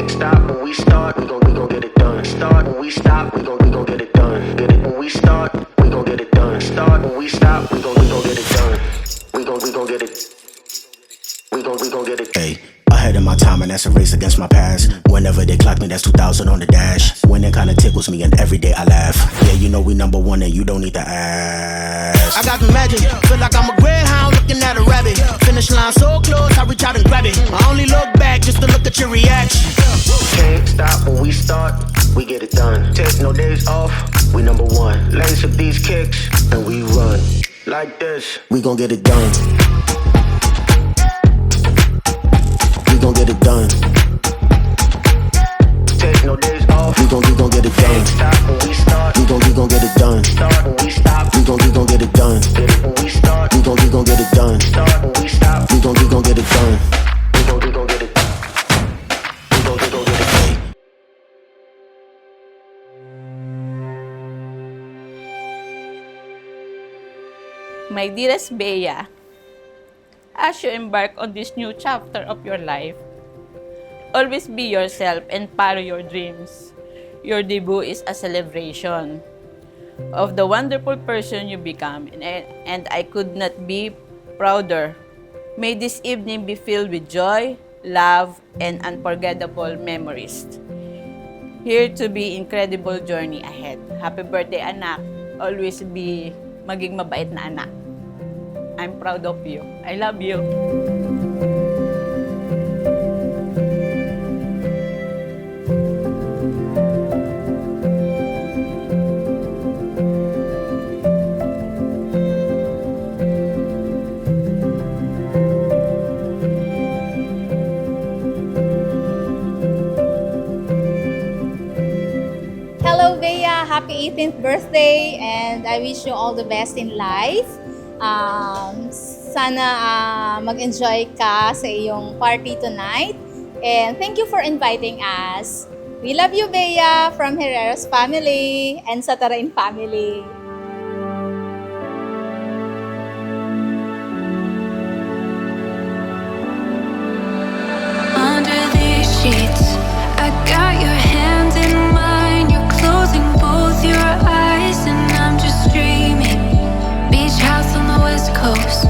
Can't stop when we start, we gon' get it done. Start when we stop, we gon' get it done. Get it when we start, we gon' get it done. Start when we stop, we gon' get it done. We gon' get it. We gon' get it. Hey, ahead of my time and that's a race against my past. Whenever they clock me, that's 2,000 on the dash. Winning kinda tickles me and every day I laugh. Yeah, you know we number one and you don't need to ask. I got the magic, feel like I'm a greyhound looking at a rabbit. Finish line so close, I reach out and grab it. I only look back just to look at your reaction. Can't stop when we start, we get it done. Take no days off, we number one. Lace up these kicks and we run. Like this, we gon' get it done. We gon' get it done. Take no days off. We gon' get it done. Can't stop when we start. We gon' get it done. Start when we stop. We gon' get it done. Get it when we start. We gon' get it done. Start when we stop. We gon' get it done. We gon' get it. We gon' get it. My dearest Bea, as you embark on this new chapter of your life, always be yourself and follow your dreams. Your debut is a celebration of the wonderful person you become, and I could not be prouder. May this evening be filled with joy, love, and unforgettable memories. Here to be incredible journey ahead. Happy birthday, anak. Always be maging mabait na anak. I'm proud of you. I love you. Hello, Bea! Happy 18th birthday and I wish you all the best in life. Sana mag-enjoy ka sa iyong party tonight. And thank you for inviting us. We love you, Bea, from Herreros family and Satarain family. Under these sheets, I got your hand in mine. You're closing both your eyes, and I'm just dreaming. Beach house on the west coast.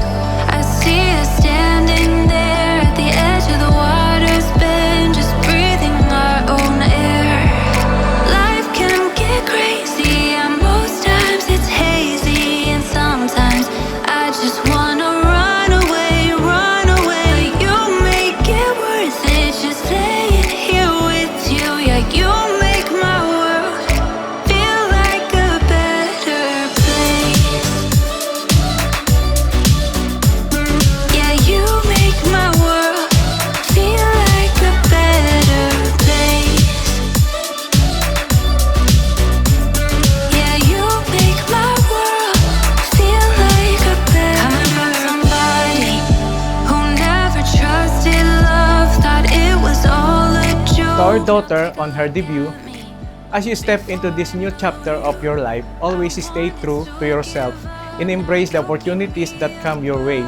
I see us standing there at the edge of the water's bend, just breathing our own air. Life can get crazy, and most times it's hazy, and sometimes I just wanna run away, run away. You make it worth it, just staying here with you. Yeah, you make my world feel like a better place. Yeah, you make my world feel like a better place. Yeah, you make my world feel like a better. Coming from somebody who never trusted love, thought it was all a joke. To our daughter on her debut, as you step into this new chapter of your life, always stay true to yourself and embrace the opportunities that come your way.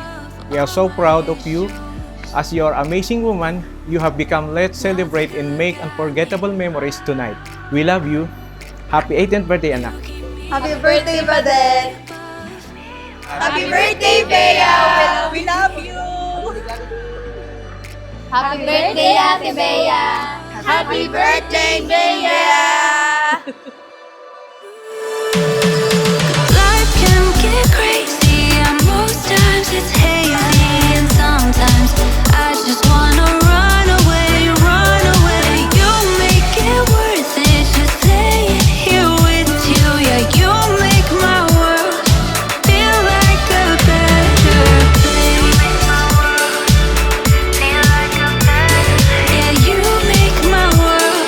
We are so proud of you. As your amazing woman, you have become. Let's celebrate and make unforgettable memories tonight. We love you. Happy 18th birthday, anak. Happy birthday, brother! Happy birthday, Bea! We love you! Happy birthday, Ate Bea! Happy birthday, Bea! Life can get crazy, and most times it's hazy, and sometimes I just wanna run away, run away. You make it worth it, just staying here with you. Yeah, you make my world feel like a better place. Yeah, you make my world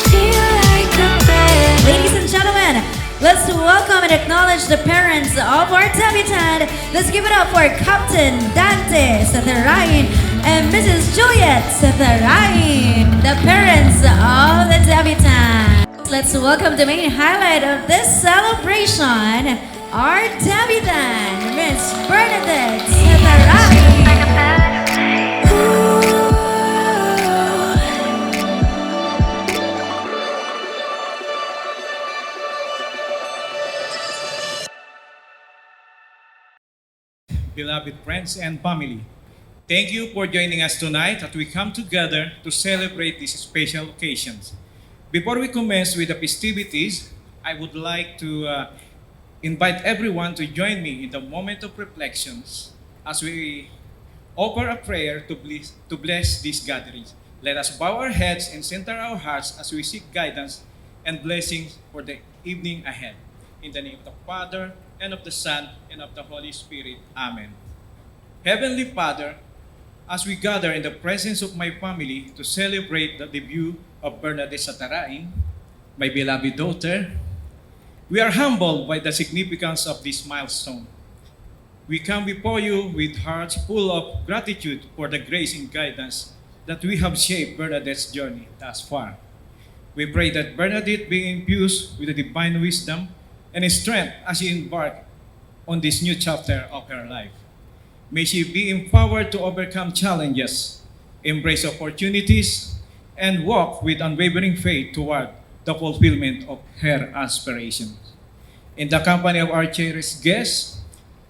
feel like a better. Ladies and gentlemen, let's welcome and acknowledge the parents of our debutant. Let's give it up for Captain Dante Satarain and Mrs. Juliet Satarain, the parents of the debutant. Let's welcome the main highlight of this celebration, our debutant, Miss Bernadette Satarain. beloved friends and family. Thank you for joining us tonight as we come together to celebrate these special occasions. Before we commence with the festivities, I would like to invite everyone to join me in the moment of reflections as we offer a prayer to bless these gatherings. Let us bow our heads and center our hearts as we seek guidance and blessings for the evening ahead. In the name of the Father, and of the Son, and of the Holy Spirit. Amen. Heavenly Father, as we gather in the presence of my family to celebrate the debut of Bernadette Satarain, my beloved daughter, we are humbled by the significance of this milestone. We come before you with hearts full of gratitude for the grace and guidance that we have shaped Bernadette's journey thus far. We pray that Bernadette be infused with the divine wisdom and strength as she embarks on this new chapter of her life. May she be empowered to overcome challenges, embrace opportunities, and walk with unwavering faith toward the fulfillment of her aspirations. In the company of our cherished guests,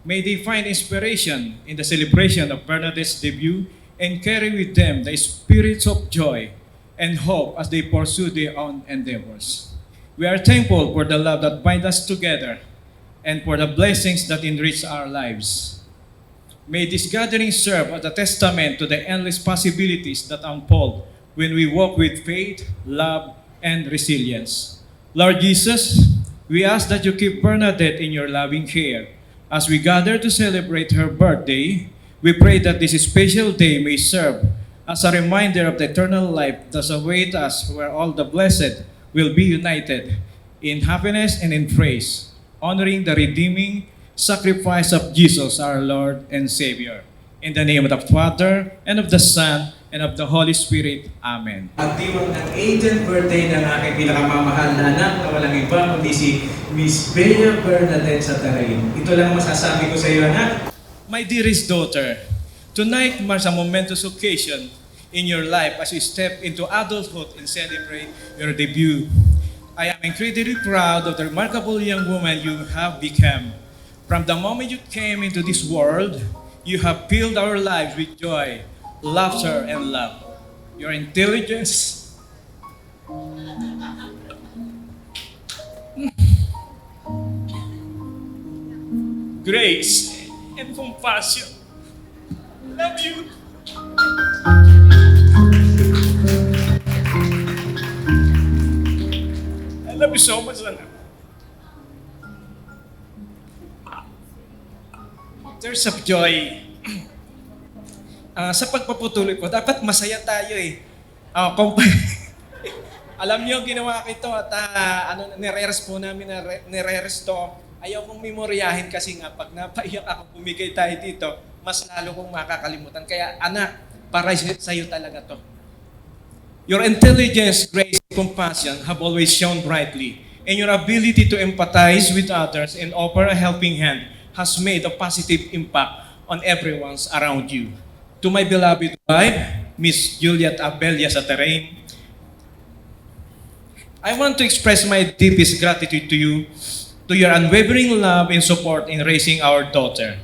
may they find inspiration in the celebration of Bernadette's debut and carry with them the spirits of joy and hope as they pursue their own endeavors. We are thankful for the love that binds us together and for the blessings that enrich our lives. May this gathering serve as a testament to the endless possibilities that unfold when we walk with faith, love, and resilience. Lord Jesus, we ask that you keep Bernadette in your loving care. As we gather to celebrate her birthday, we pray that this special day may serve as a reminder of the eternal life that awaits us, where all the blessed will be united in happiness and in praise, honoring the redeeming sacrifice of Jesus, our Lord and Savior. In the name of the Father, and of the Son, and of the Holy Spirit. Amen. Pagdiwang ng 18th birthday ng aking pinakamamahal na anak na walang iba kundi si Miss Bea Bernadette Satarain. Ito lang masasabi ko sa iyo, anak. My dearest daughter, tonight marks a momentous occasion in your life as you step into adulthood and celebrate your debut. I am incredibly proud of the remarkable young woman you have become. From the moment you came into this world, you have filled our lives with joy, laughter, and love. Your intelligence, grace, and compassion. Love you. I love you so much, anak. There's of joy. Sa pagpaputuloy ko, dapat masaya tayo eh. Alam niyo, ginawa ko ito at nire-rest po namin, nire-rest to. Ayaw kong memoryahin kasi nga pag napaiyak ako, bumigay tayo dito, mas lalo kong makakalimutan. Kaya anak, para sa'yo talaga to. Your intelligence, grace, and compassion have always shone brightly, and your ability to empathize with others and offer a helping hand has made a positive impact on everyone's around you. To my beloved wife, Miss Juliet Abelia Satarain, I want to express my deepest gratitude to you, to your unwavering love and support in raising our daughter.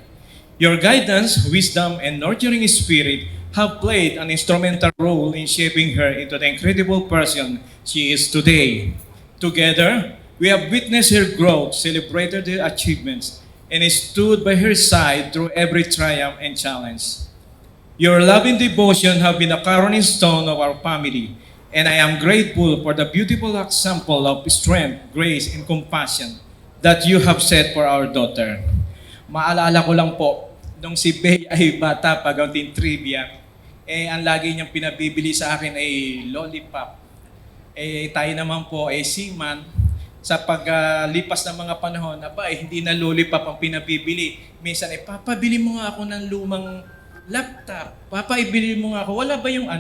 Your guidance, wisdom, and nurturing spirit have played an instrumental role in shaping her into the incredible person she is today. Together, we have witnessed her growth, celebrated her achievements, and stood by her side through every triumph and challenge. Your love and devotion have been a cornerstone of our family, and I am grateful for the beautiful example of strength, grace, and compassion that you have set for our daughter. Maalala ko lang po, nung si Bea ay bata pa, gaunting trivia, ang lagi niyang pinabibili sa akin ay lollipop. Tayo naman po ay seaman. Sa paglipas ng mga panahon, hindi na lollipop ang pinabibili. Minsan, papabili mo nga ako ng lumang laptop. Papaibili mo nga ako. Wala ba yung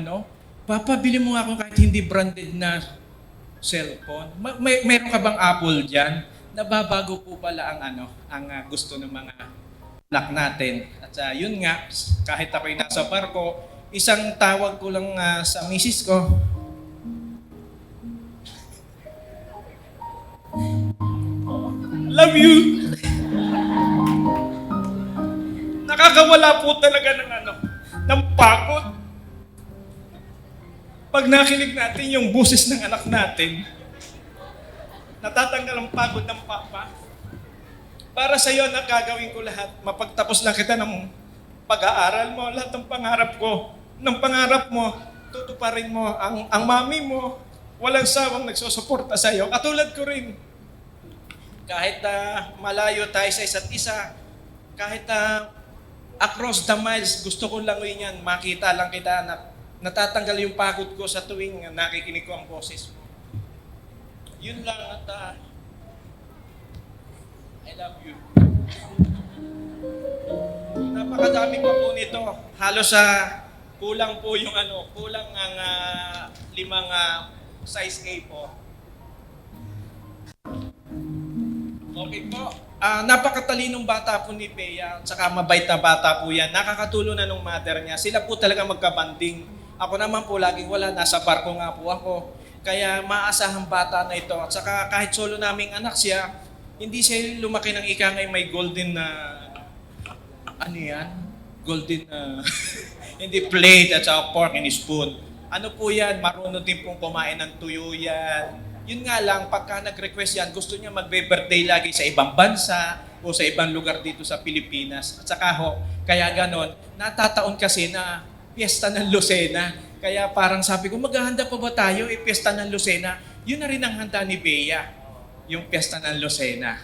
papabili mo nga ako kahit hindi branded na cellphone. Meron ka bang Apple dyan? Nababago po pala ang gusto ng mga anak natin. At yun nga, kahit ako'y nasa barko, isang tawag ko lang sa misis ko, love you. Nakakawala po talaga ng pagod. Pag nakinig natin yung boses ng anak natin, natatanggal ang pagod ng papa. Para sa iyo, gagawin ko lahat. Mapagtapos lang kita ng pag-aaral mo, lahat ng pangarap ko. Ng pangarap mo, tutuparin mo. Ang mami mo, walang sawang nagsusuporta sa iyo. Katulad ko rin. Kahit malayo tayo sa isa't isa, kahit across the miles, gusto ko lang yan, makita lang kita na natatanggal yung pagod ko sa tuwing nakikinig ko ang boses mo. Yun lang at I love you. Napakadami pa po nito. Halos kulang po yung kulang ang 5 size A po. Okay po. Napakatalinong bata po ni Bea, tsaka mabait na bata po yan. Nakakatulong na nung mother niya. Sila po talaga magkabanding. Ako naman po laging wala, nasa barko nga po ako. Kaya maasahang bata na ito. At saka kahit solo naming anak siya, hindi siya lumaki ng ika ngayon may golden na, golden na, hindi plate at saka fork and spoon. Ano po yan, marunong din pong kumain ng tuyo yan. Yun nga lang, pagka nag-request yan, gusto niya magbe-birthday lagi sa ibang bansa o sa ibang lugar dito sa Pilipinas. At saka kaya ganon, natataon kasi na piyesta ng Lucena. Kaya parang sabi ko, maghahanda pa ba tayo? Piyesta ng Lucena. Yun na rin ang handa ni Bea, yung piyesta ng Lucena.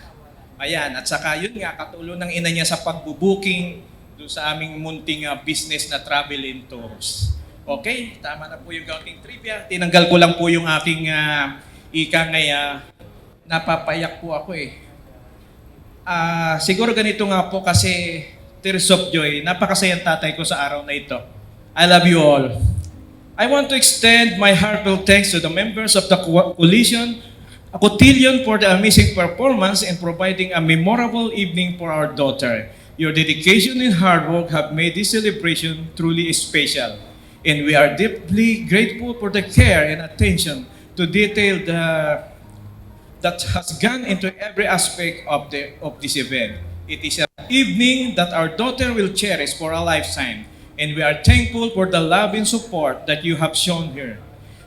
Ayan, at saka yun nga, katulong ng ina niya sa pagbubuking doon sa aming munting business na travel and tours. Okay, tama na po yung counting trivia. Tinanggal ko lang po yung aking ika ngaya. Napapayak po ako siguro ganito nga po kasi tears of joy. Napakasayang tatay ko sa araw na ito. I love you all. I want to extend my heartfelt thanks to the members of the cotillion for the amazing performance and providing a memorable evening for our daughter. Your dedication and hard work have made this celebration truly special. And we are deeply grateful for the care and attention to detail that has gone into every aspect of this event. It is an evening that our daughter will cherish for a lifetime. And we are thankful for the love and support that you have shown her.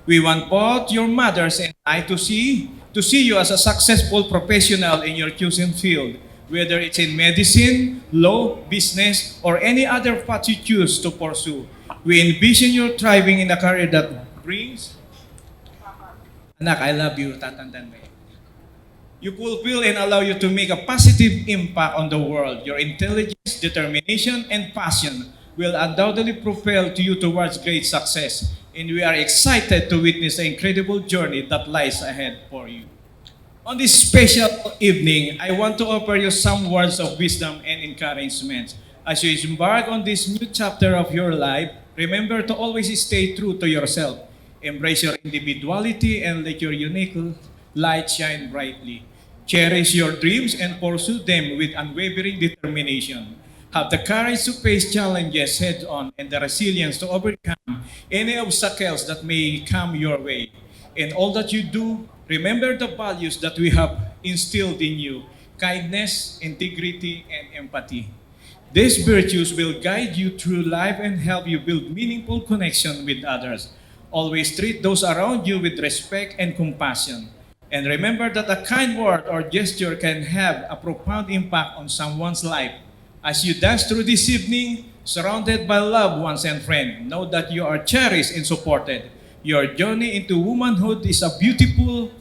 We want both your mothers and I to see you as a successful professional in your chosen field, whether it's in medicine, law, business, or any other path you choose to pursue. We envision you thriving in a career that brings... Anak, I love you, tatandaan mo. You fulfill and allow you to make a positive impact on the world. Your intelligence, determination, and passion will undoubtedly propel you towards great success. And we are excited to witness the incredible journey that lies ahead for you. On this special evening, I want to offer you some words of wisdom and encouragement. As you embark on this new chapter of your life, remember to always stay true to yourself. Embrace your individuality and let your unique light shine brightly. Cherish your dreams and pursue them with unwavering determination. Have the courage to face challenges head-on and the resilience to overcome any obstacles that may come your way. In all that you do, remember the values that we have instilled in you: kindness, integrity, and empathy. These virtues will guide you through life and help you build meaningful connection with others. Always treat those around you with respect and compassion. And remember that a kind word or gesture can have a profound impact on someone's life. As you dance through this evening, surrounded by loved ones and friends, know that you are cherished and supported. Your journey into womanhood is a beautiful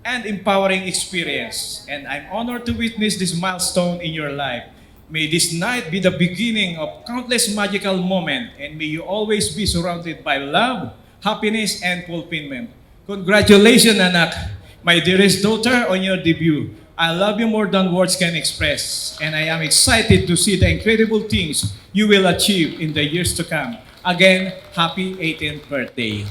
and empowering experience, and I'm honored to witness this milestone in your life. May this night be the beginning of countless magical moments, and may you always be surrounded by love, happiness, and fulfillment. Congratulations, anak, my dearest daughter, on your debut. I love you more than words can express, and I am excited to see the incredible things you will achieve in the years to come. Again, happy 18th birthday.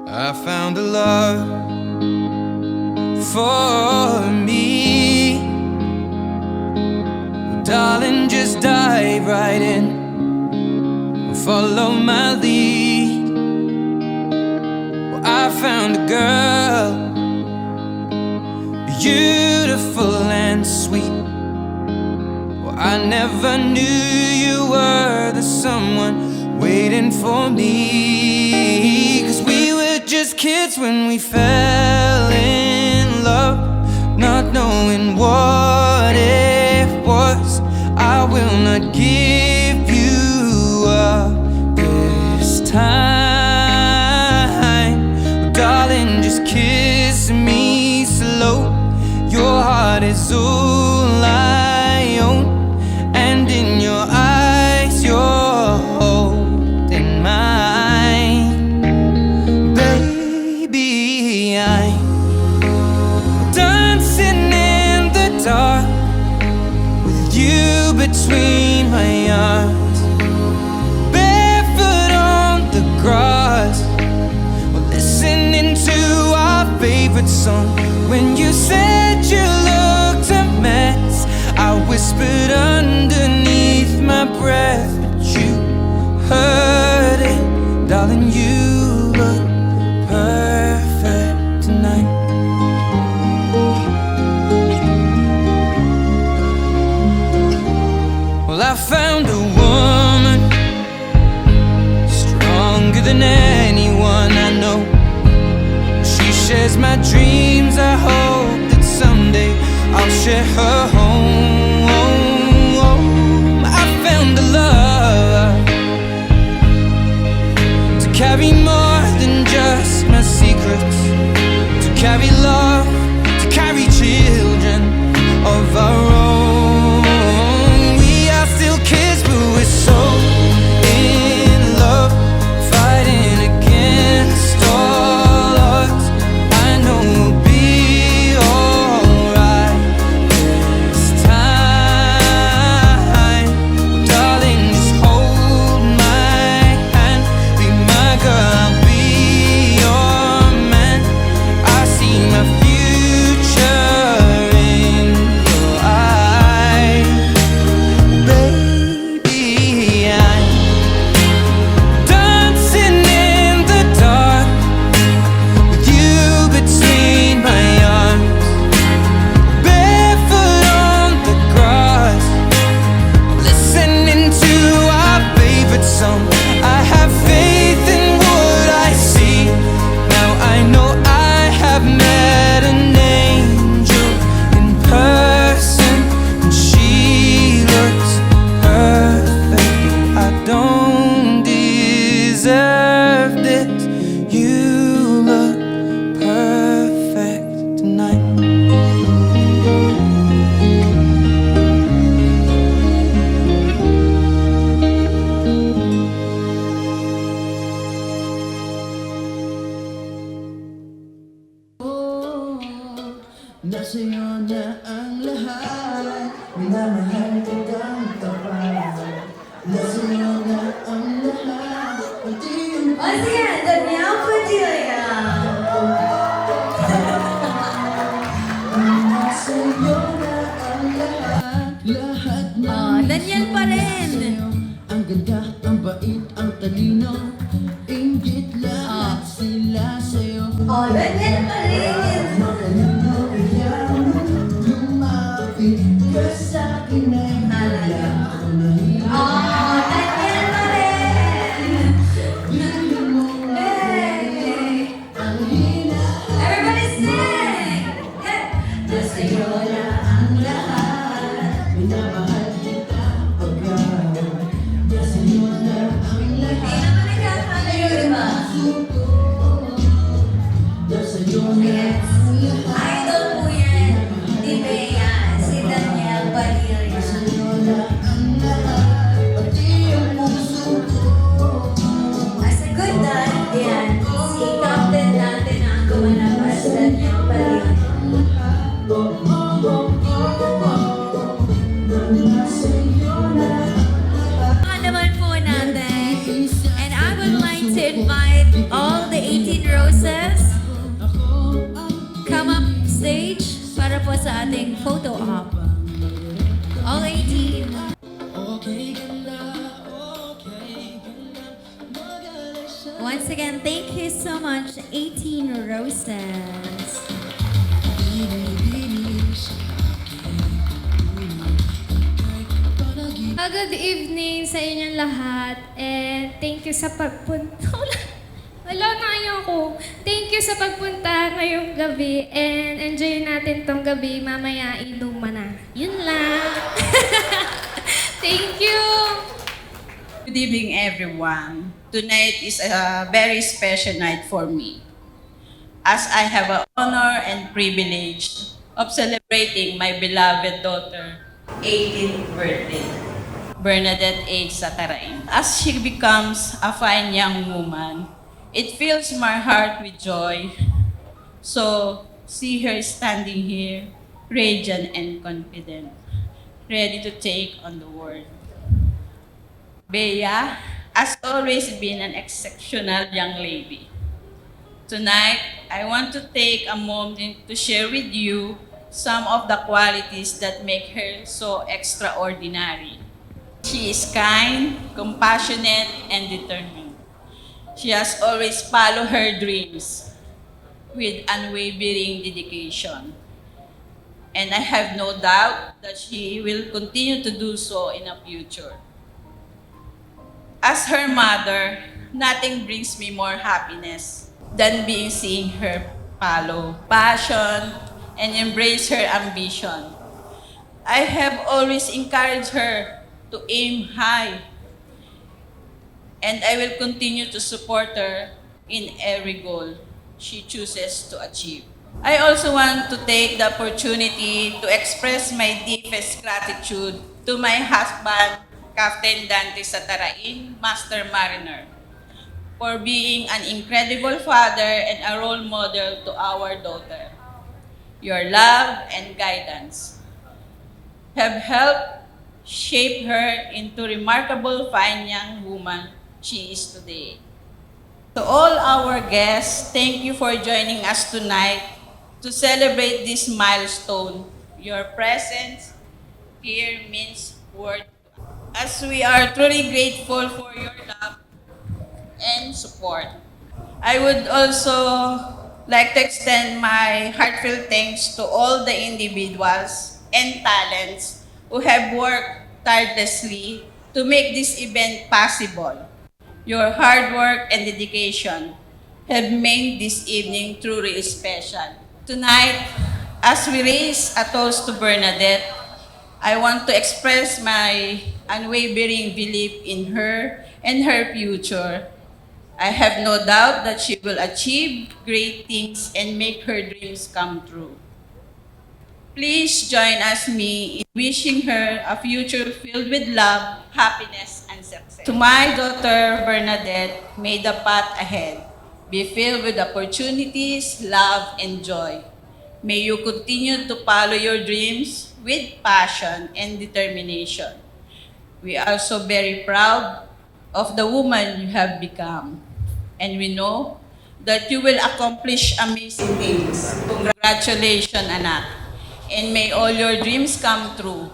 I found a love for me. Darling, just dive right in. Follow my lead. found a girl, beautiful and sweet. Well, I never knew you were the someone waiting for me. 'Cause we were just kids when we fell in love, not knowing what it was. I will not give you up this time. Darling, just kiss me slow. Your heart is all I own, and in your eyes you're holding mine. Baby, I'm dancing in the dark with you between my arms, barefoot on the grass. We're listening to our favorite song. When you said you looked a mess, I whispered underneath my breath, but you heard it. Darling, you look perfect tonight. Well, I found a woman stronger than anyone I know. She shares my dreams. I hope that someday I'll share her home. I found a love to carry more than just my secrets, to carry love, to carry children of our own. We are still kids, but we're so in love, fighting against all odds. I know we'll be alright this time. Darling, just hold my hand, be my girl, I'll be your man. I see my future in your eyes. Baby, I'm dancing in the dark with you between my arms, barefoot on the grass, listening to our favorite song. I have faith in what I see. Now I know I have met an angel in person, and she looks perfect. I don't deserve this. You look perfect tonight. Nasa'yo na ang lahat, minamahal kitang tapat. Nasa'yo na ang lahat, pati yung Once again, Danielle Padilla. nasa'yo na ang lahat. Lahat na Daniel pa rin. ang ganda, ang bait, ang talino. Inggit lahat sila sa'yo. Daniel pa rin. Matalino ikaw, lumapit ka sa'kin ay wala ako nahiya. Daniel pa rin. Bigyan mo Hey. ang hina. Everybody sing. Nasa'yo na ang lahat, minamahal kita pagkat. Nasa'yo na ang lahat, nasa'yo na ang lahat. Idol po yan. Di Bea, si Daniel Padilla. Nasa'yo na ang lahat, pati ang puso ko. As a good dad, yan. Si Captain natin ang gumanap as Daniel Padilla. Naman po natin. And I would like to invite all the 18 roses come up stage para po sa ating photo op. All 18. Okay ka na, okay ka na, magaling sa Once again, thank you so much, 18 Roses. Good evening sa inyong lahat and thank you sa pagpunta. Wala na ayoko. Thank you sa pagpunta ngayong gabi and enjoy natin tong gabi. Mamaya inuman na. Yun lang. Thank you. Good evening, everyone. Tonight is a very special night for me, as I have an honor and privilege of celebrating my beloved daughter 18th birthday, Bernadette A. Satarain. As she becomes a fine young woman, it fills my heart with joy. So, see her standing here, radiant and confident, ready to take on the world. Bea has always been an exceptional young lady. Tonight, I want to take a moment to share with you some of the qualities that make her so extraordinary. She is kind, compassionate, and determined. She has always followed her dreams with unwavering dedication. And I have no doubt that she will continue to do so in the future. As her mother, nothing brings me more happiness than seeing her follow passion and embrace her ambition. I have always encouraged her to aim high, and I will continue to support her in every goal she chooses to achieve. I also want to take the opportunity to express my deepest gratitude to my husband, Captain Dante Satarain, Master Mariner, for being an incredible father and a role model to our daughter. Your love and guidance have helped shape her into remarkable fine young woman she is today. To all our guests, thank you for joining us tonight to celebrate this milestone. Your presence here means worth, as we are truly grateful for your love and support. I would also like to extend my heartfelt thanks to all the individuals and talents who have worked tirelessly to make this event possible. Your hard work and dedication have made this evening truly special. Tonight, as we raise a toast to Bernadette, I want to express my unwavering belief in her and her future. I have no doubt that she will achieve great things and make her dreams come true. Please join us me in wishing her a future filled with love, happiness, and success. To my daughter, Bernadette, may the path ahead be filled with opportunities, love, and joy. May you continue to follow your dreams with passion and determination. We are so very proud of the woman you have become, and we know that you will accomplish amazing things. Congratulations, anak, and may all your dreams come true.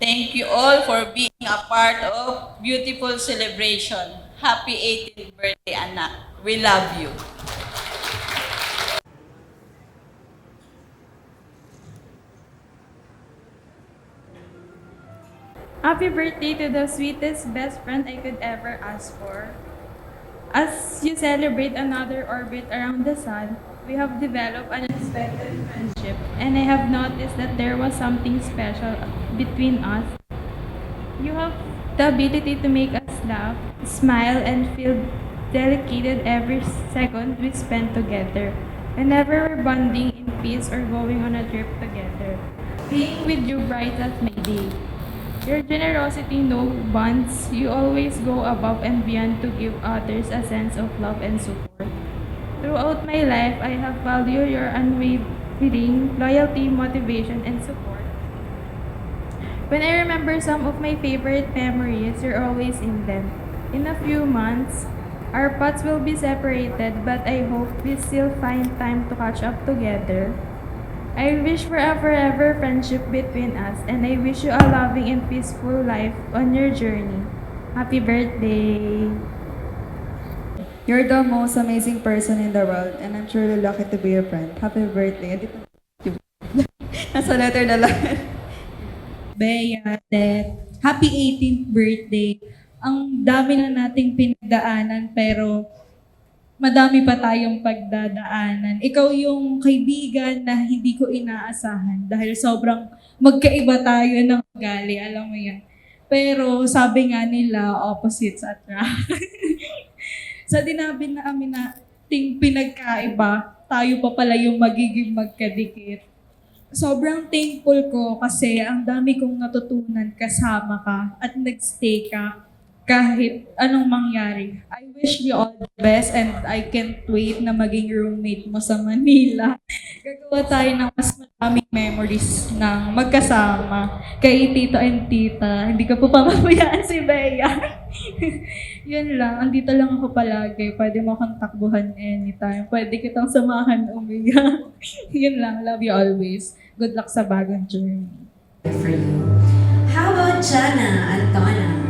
Thank you all for being a part of beautiful celebration. Happy 18th birthday, anak. We love you. Happy birthday to the sweetest best friend I could ever ask for. As you celebrate another orbit around the sun, we have developed an unexpected friendship, and I have noticed that there was something special between us. You have the ability to make us laugh, smile, and feel delighted every second we spend together. Whenever we're bonding in peace or going on a trip together, being with you brightens my day. Your generosity knows bounds. You always go above and beyond to give others a sense of love and support. Throughout my life, I have valued your unwavering loyalty, motivation, and support. When I remember some of my favorite memories, you're always in them. In a few months, our paths will be separated, but I hope we still find time to catch up together. I wish for a forever friendship between us, and I wish you a loving and peaceful life on your journey. Happy birthday! You're the most amazing person in the world, and I'm truly lucky to be your friend. Happy birthday. Nasa letter na lang. Bea, Tet, happy 18th birthday. Ang dami na nating pinagdaanan, pero madami pa tayong pagdadaanan. Ikaw yung kaibigan na hindi ko inaasahan dahil sobrang magkaiba tayo ng ugali, alam mo yan. Pero sabi nga nila, opposites attract. Sa dinabi na amin nating pinagkaiba, tayo pa pala yung magiging magkadikit. Sobrang thankful ko kasi ang dami kong natutunan kasama ka at nagstay ka kahit anong mangyari. I wish you all the best and I can't wait na maging roommate mo sa Manila. Gagawa tayo ng mas maraming memories ng magkasama kay Tito and Tita. Hindi ko po pamamayaan si Bea. Yun lang, andito lang ako palagi. Pwede mo akong takbuhan anytime. Pwede kitang samahan umiyak. Yun lang, love you always. Good luck sa bagong journey. For you. How about Jana Antona?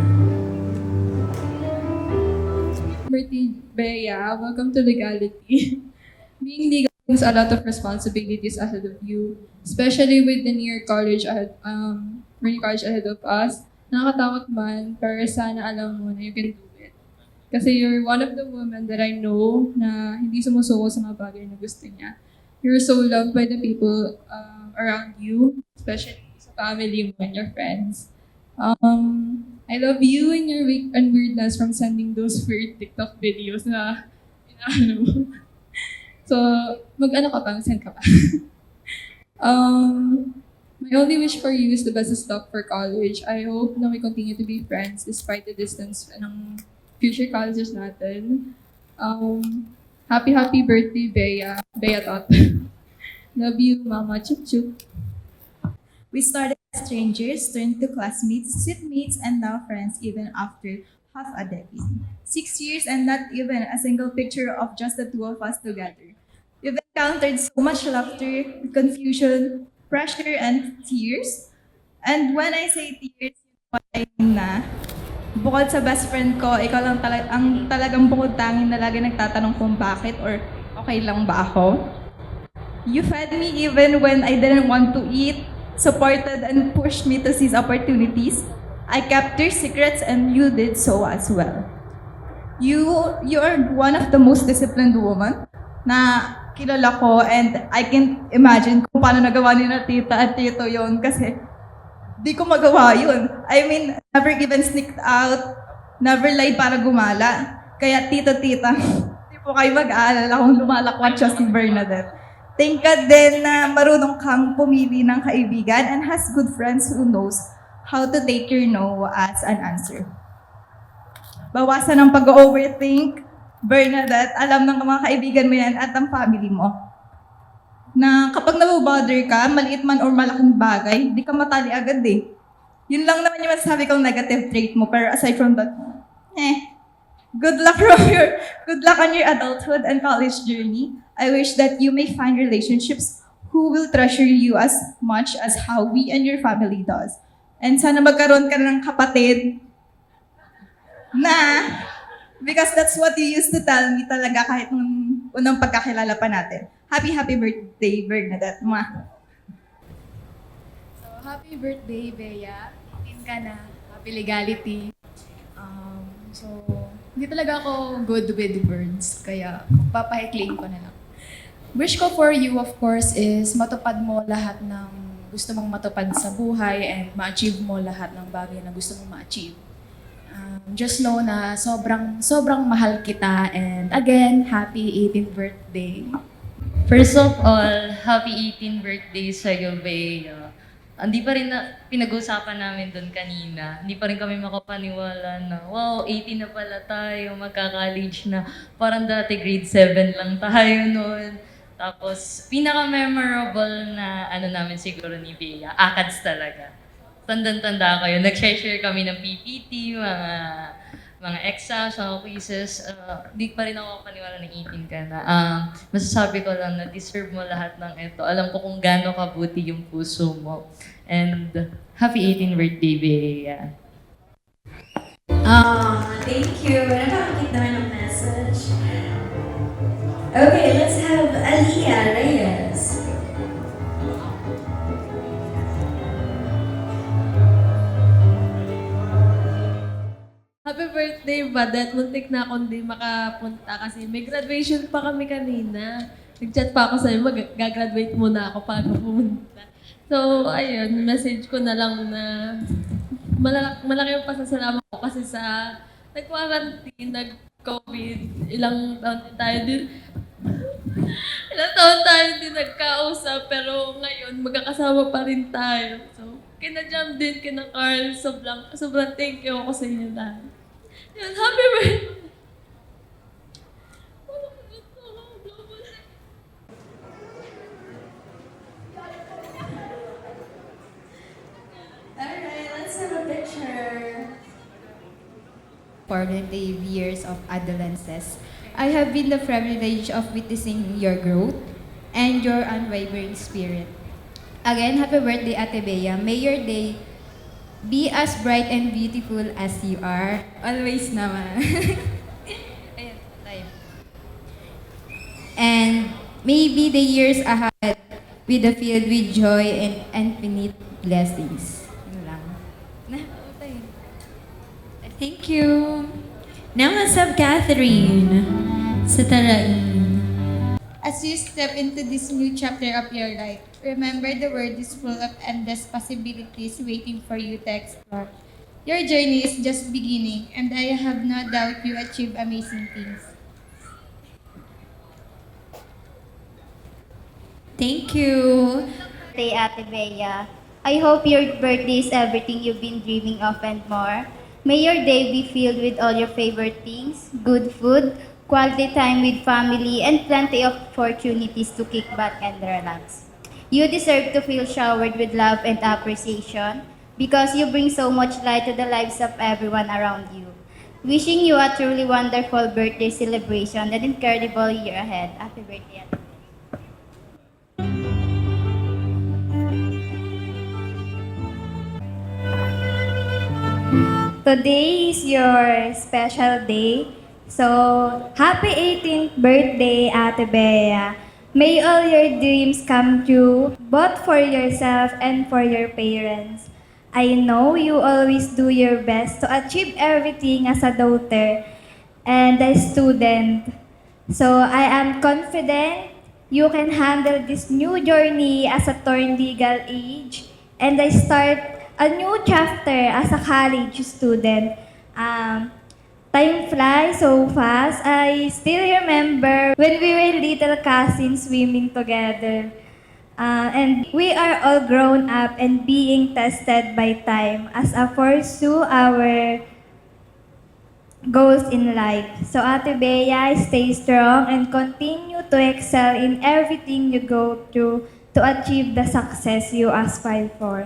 Birthday, Bea, welcome to Legality. Being legal brings a lot of responsibilities ahead of you, especially with the near college ahead of us. Nakakatakot man, pero sana alam mo na you can do it. Kasi you're one of the women that I know na hindi sumusuko sa mga bagay na gusto niya. You're so loved by the people around you, especially sa family mo and your friends. I love you and your weirdness from sending those weird TikTok videos na inaano mo. So, mag-ano ka pa? Send ka pa. My only wish for you is the best of luck for college. I hope na we continue to be friends despite the distance ng future colleges natin. Happy birthday, Bea. Bea Tot. Love you, Mama. Chup chup. We started as strangers, turned to classmates, seatmates, and now friends even after half a decade. 6 years and not even a single picture of just the two of us together. We've encountered so much laughter, confusion, pressure, and tears. And when I say tears, what I mean na, bukod sa best friend ko, ikaw lang ang talagang bukod tanging na lagi nagtatanong kung bakit or okay lang ba ako. You fed me even when I didn't want to eat, supported and pushed me to seize opportunities. I kept your secrets and you did so as well. You are one of the most disciplined women na kilala ko, and I can imagine kung paano nagawa ni na tita at tito yon kasi di ko magawa yun. I mean, never even sneaked out, never lied para gumala. Kaya tita, di po kayo mag-aalala kung lumalakwat siya si Bernadette. Thank God din na marunong kang pumili ng kaibigan and has good friends who knows how to take your no as an answer. Bawasan ang pag-overthink. Bernadette, alam ng mga kaibigan mo yan at ang family mo. Na kapag nabobother ka, maliit man or malaking bagay, di ka matali agad eh. Yun lang naman yung masasabi kong negative trait mo. Pero aside from that, good luck on your adulthood and college journey. I wish that you may find relationships who will treasure you as much as how we and your family does. And sana magkaroon ka ng kapatid na, because that's what you used to tell me talaga kahit nung unang pagkakilala pa natin. Happy birthday, Bernadette. So, happy birthday, Bea. Itin ka na. Happy legality. So, hindi talaga ako good with words, kaya papahikling ko na lang. Wish ko for you, of course, is matupad mo lahat ng gusto mong matupad sa buhay and ma-achieve mo lahat ng bagay na gusto mong ma-achieve. Just know na sobrang mahal kita, and again, happy 18th birthday. First of all, happy 18th birthday sa'yo, Bea. Hindi pa rin na pinag-usapan namin doon kanina. Hindi pa rin kami makapaniwala na, wow, 18 na pala tayo, magka-college na. Parang dati grade 7 lang tayo noon. Tapos, pinaka-memorable na namin siguro ni Bea, ACADS talaga. Tandang-tanda ko yun. Nag-share kami ng PPT, mga exams, mga quizzes. Di pa rin ako paniwala ng 18 ka na. Masasabi ko lang na deserve mo lahat ng ito. Alam ko kung gaano kabuti yung puso mo. And happy 18th birthday, Bea. Thank you. Napakakit naman ang message. Okay, let's have Aliyah Reyes. Happy birthday, Badet. Muntik na akong di makapunta kasi may graduation pa kami kanina. Nag-chat pa ako sa'yo, mag-graduate muna ako bago pumunta. So, ayun, message ko na lang na malaki yung pasasalamat ko kasi sa nag-quarantine, nag-COVID, ilang taon tayo din nagkausap, pero ngayon magkakasama pa rin tayo. So, kina Jam din, kina Carl, sobrang thank you ako sa inyo lahat. Yun, happy birthday! Alright, let's have a picture. Formative years of adolescence, I have been the privilege of witnessing your growth and your unwavering spirit. Again, happy birthday, Ate Bea. May your day be as bright and beautiful as you are. Always naman. Ayan, tayo. And maybe the years ahead with the filled with joy and infinite blessings. Yun lang. Thank you. Now let's have Catherine Satarain. As you step into this new chapter of your life, remember the world is full of endless possibilities waiting for you to explore. Your journey is just beginning, and I have no doubt you achieve amazing things. Thank you. Birthday, Ate Bea. I hope your birthday is everything you've been dreaming of and more. May your day be filled with all your favorite things, good food, quality time with family, and plenty of opportunities to kick back and relax. You deserve to feel showered with love and appreciation because you bring so much light to the lives of everyone around you. Wishing you a truly wonderful birthday celebration and incredible year ahead. Happy birthday, Ate Bea. Today is your special day. So, happy 18th birthday, Ate Bea. May all your dreams come true, both for yourself and for your parents. I know you always do your best to achieve everything as a daughter and a student. So, I am confident you can handle this new journey as a turned legal age and I start a new chapter as a college student. Time flies so fast. I still remember when we were little cousins swimming together. And we are all grown up and being tested by time as I pursue our goals in life. So Ate Bea, stay strong and continue to excel in everything you go through to achieve the success you aspire for.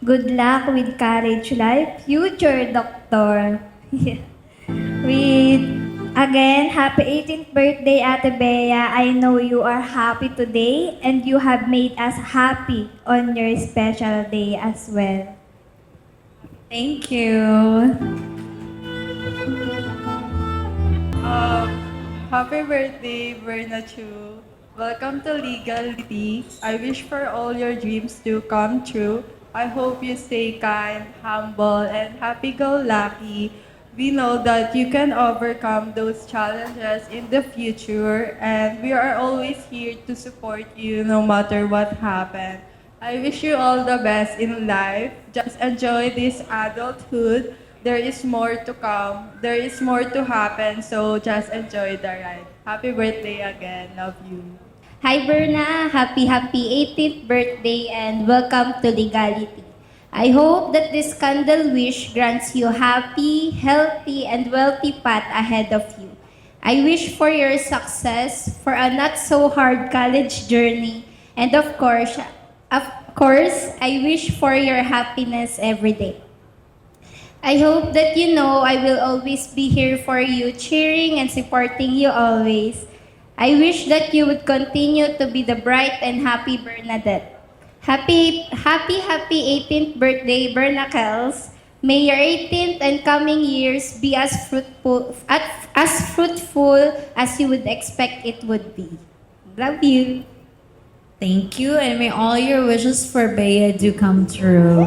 Good luck with college life, future doctor. Again, happy 18th birthday, Ate Bea. I know you are happy today and you have made us happy on your special day as well. Thank you. Happy birthday, Berna Chu. Welcome to Legality. I wish for all your dreams to come true. I hope you stay kind, humble, and happy-go-lucky. We know that you can overcome those challenges in the future, and we are always here to support you no matter what happens. I wish you all the best in life. Just enjoy this adulthood. There is more to come. There is more to happen, so just enjoy the ride. Happy birthday again. Love you. Hi Berna, happy 18th birthday and welcome to Legality. I hope that this candle wish grants you happy, healthy, and wealthy path ahead of you. I wish for your success, for a not so hard college journey, and of course, I wish for your happiness every day. I hope that you know I will always be here for you, cheering and supporting you always. I wish that you would continue to be the bright and happy Bernadette. Happy 18th birthday, Bernacles. May your 18th and coming years be as fruitful as you would expect it would be. Love you. Thank you, and may all your wishes for Bea do come true.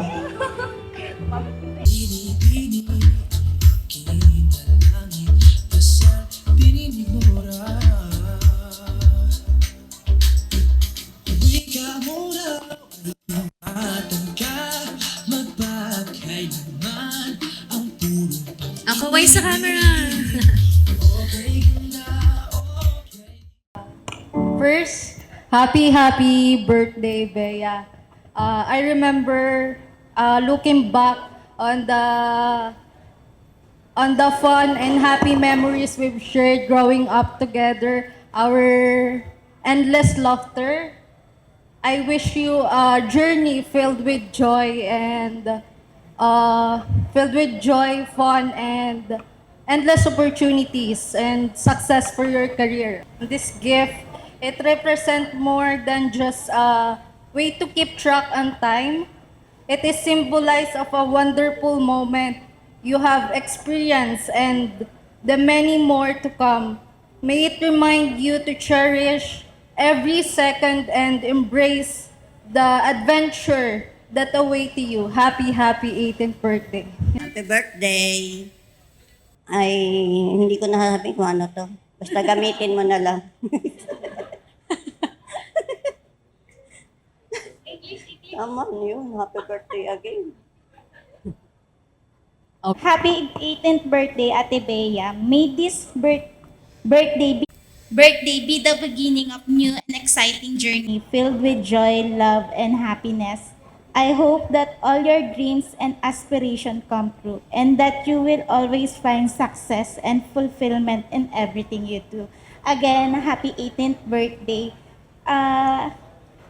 Ako way sa camera. First, happy birthday, Bea. I remember looking back on the fun and happy memories we've shared growing up together, our endless laughter. I wish you a journey filled with joy, fun, and endless opportunities and success for your career. This gift, it represents more than just a way to keep track on time. It is symbolized of a wonderful moment you have experienced and the many more to come. May it remind you to cherish every second and embrace the adventure that await you. Happy 18th birthday. Happy birthday! Ay, hindi ko nasasabi kung ano to. Basta gamitin mo na lang. Tama yun. Happy birthday again. Happy 18th birthday, Ate Bea. May this birthday be the beginning of new and exciting journey filled with joy, love, and happiness. I hope that all your dreams and aspirations come true and that you will always find success and fulfillment in everything you do. Again, happy 18th birthday.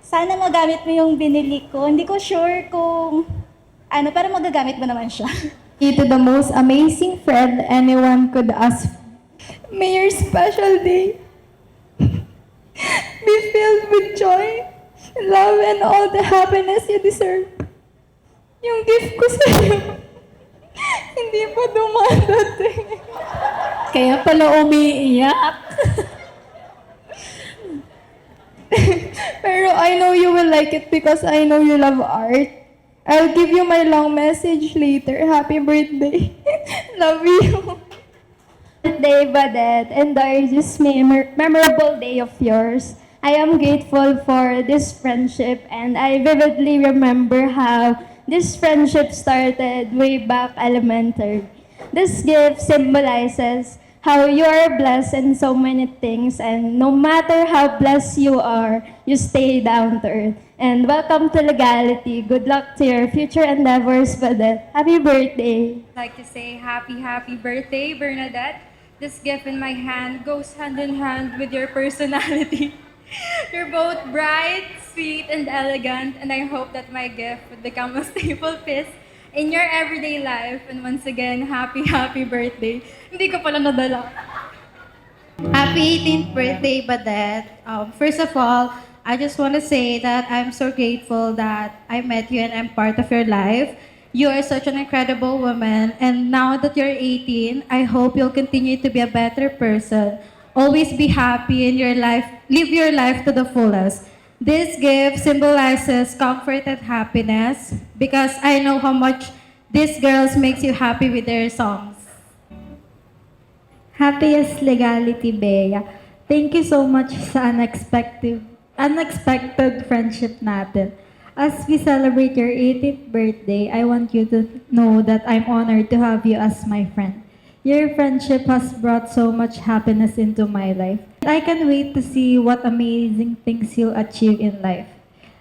Sana magamit mo yung binili ko. Hindi ko sure kung pero magagamit mo naman siya. To the most amazing friend anyone could ask. May your special day be filled with joy, love, and all the happiness you deserve. Yung gift ko sa'yo, hindi pa dumadating. Kaya pala umiiyak. Pero I know you will like it because I know you love art. I'll give you my long message later. Happy birthday. Love you. Birthday, Badet, and this memorable day of yours. I am grateful for this friendship, and I vividly remember how this friendship started way back elementary. This gift symbolizes how you are blessed in so many things, and no matter how blessed you are, you stay down to earth. And welcome to Legality. Good luck to your future endeavors, Badet. Happy birthday. I'd like to say happy birthday, Bernadette. This gift in my hand goes hand in hand with your personality. You're both bright, sweet, and elegant, and I hope that my gift would become a staple piece in your everyday life. And once again, happy birthday. Hindi ko pala nadala. Happy 18th birthday, Badet. First of all, I just want to say that I'm so grateful that I met you and I'm part of your life. You are such an incredible woman, and now that you're 18, I hope you'll continue to be a better person. Always be happy in your life. Live your life to the fullest. This gift symbolizes comfort and happiness because I know how much these girls makes you happy with their songs. Happiest Legality, Bea. Thank you so much sa unexpected friendship natin. As we celebrate your 18th birthday, I want you to know that I'm honored to have you as my friend. Your friendship has brought so much happiness into my life. I can't wait to see what amazing things you'll achieve in life.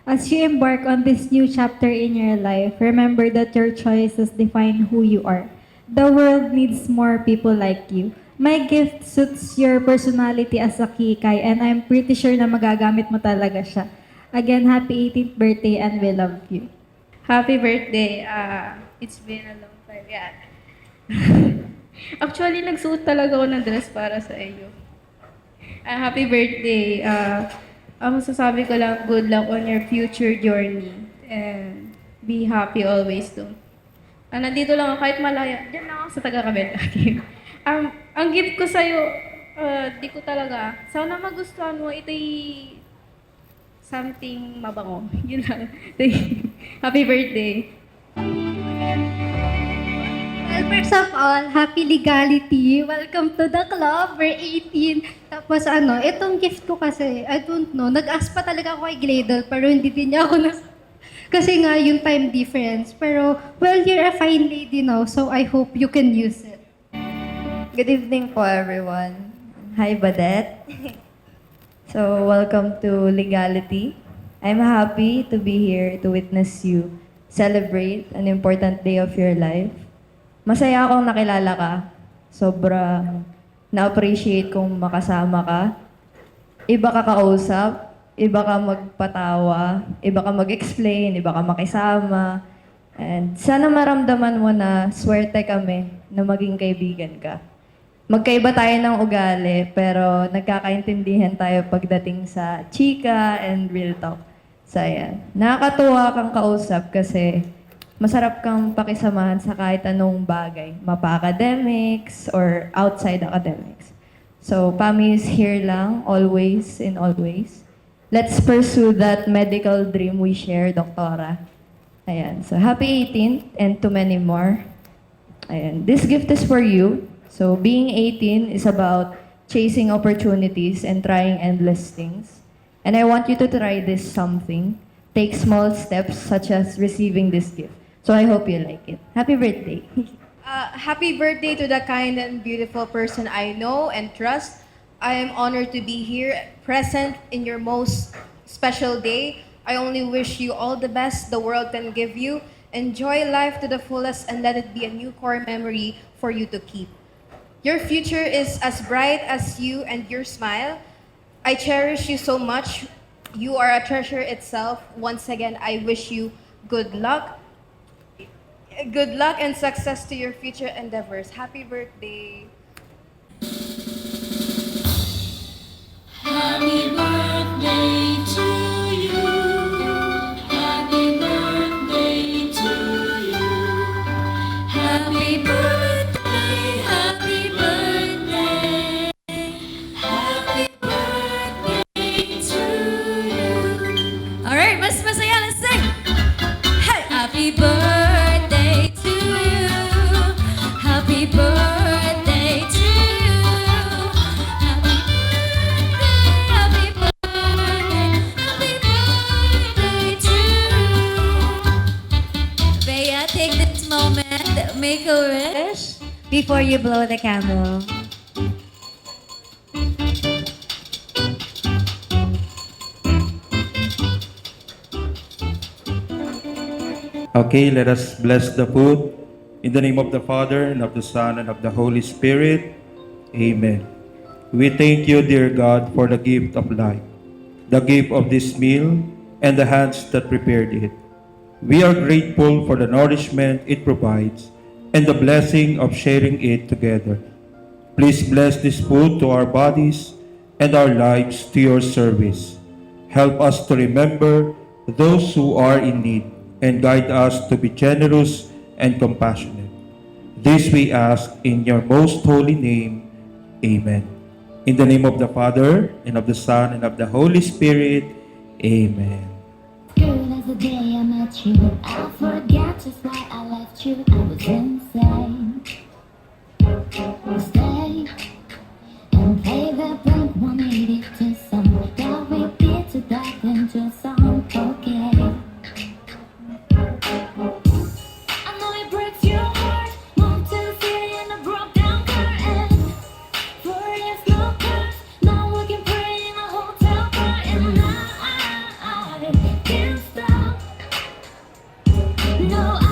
As you embark on this new chapter in your life, remember that your choices define who you are. The world needs more people like you. My gift suits your personality as a kikay, and I'm pretty sure na magagamit mo talaga siya. Again, happy 18th birthday and we love you. Happy birthday. It's been a long time. Yeah. Actually, nagsuot talaga ako ng dress para sa iyo. Happy birthday. Ang masasabi ko lang, good luck on your future journey. And be happy always too. Nandito lang ako kahit malaya. Diyan lang ako sa taga-Cabela. Ang gift ko sa'yo, di ko talaga. Sana magustuhan mo. Ito'y something mabango. Yun lang. Happy birthday. Well, first of all, happy legality. Welcome to the club. We're 18. Tapos itong gift ko kasi, I don't know, nag-ask pa talaga ako kay Gladel, pero hindi din niya ako kasi nga yung time difference. Pero, well, you're a fine lady now, so I hope you can use it. Good evening po, everyone. Hi, Badette. So, welcome to Legality. I'm happy to be here to witness you celebrate an important day of your life. Masaya akong nakilala ka. Sobra na-appreciate kong makasama ka. Iba ka kausap, iba ka magpatawa, iba ka mag-explain, iba ka makisama. And sana maramdaman mo na swerte kami na maging kaibigan ka. Magkaiba tayo ng ugali, pero nagkakaintindihan tayo pagdating sa chika and real talk. So, ayan. Nakakatuwa kang kausap kasi masarap kang pakisamahan sa kahit anong bagay. Mapa-academics or outside academics. So, Pami is here lang, always and always. Let's pursue that medical dream we share, Doktora. Ayan. So, happy 18th and to many more. Ayan. This gift is for you. So, being 18 is about chasing opportunities and trying endless things. And I want you to try this something. Take small steps such as receiving this gift. So, I hope you like it. Happy birthday. Happy birthday to the kind and beautiful person I know and trust. I am honored to be here, present in your most special day. I only wish you all the best the world can give you. Enjoy life to the fullest and let it be a new core memory for you to keep. Your future is as bright as you and your smile. I cherish you so much. You are a treasure itself. Once again, I wish you good luck. Good luck and success to your future endeavors. Happy birthday. Happy birthday to you. Happy birthday to you. Happy birthday, happy birthday. Happy birthday to you. Alright, mas masaya, let's sing! Hey! Happy birthday to you. Happy birthday to you. Happy birthday to you. Bea, take this moment, make a wish before you blow the candle. Okay, let us bless the food. In the name of the Father, and of the Son, and of the Holy Spirit. Amen. We thank you, dear God, for the gift of life, the gift of this meal, and the hands that prepared it. We are grateful for the nourishment it provides, and the blessing of sharing it together. Please bless this food to our bodies and our lives to your service. Help us to remember those who are in need, and guide us to be generous and compassionate. This we ask in your most holy name. Amen. In the name of the Father, and of the Son, and of the Holy Spirit. Amen. Girl, as the day I met you, I forgot just why I left you. I was insane. Stay and play that Blink 182 song that we beat to death into song. Okay. I know it breaks your heart. Moved to the city in a broke down car, and 4 years no cars. Now we can pray in a hotel bar, and I can't stop. No, I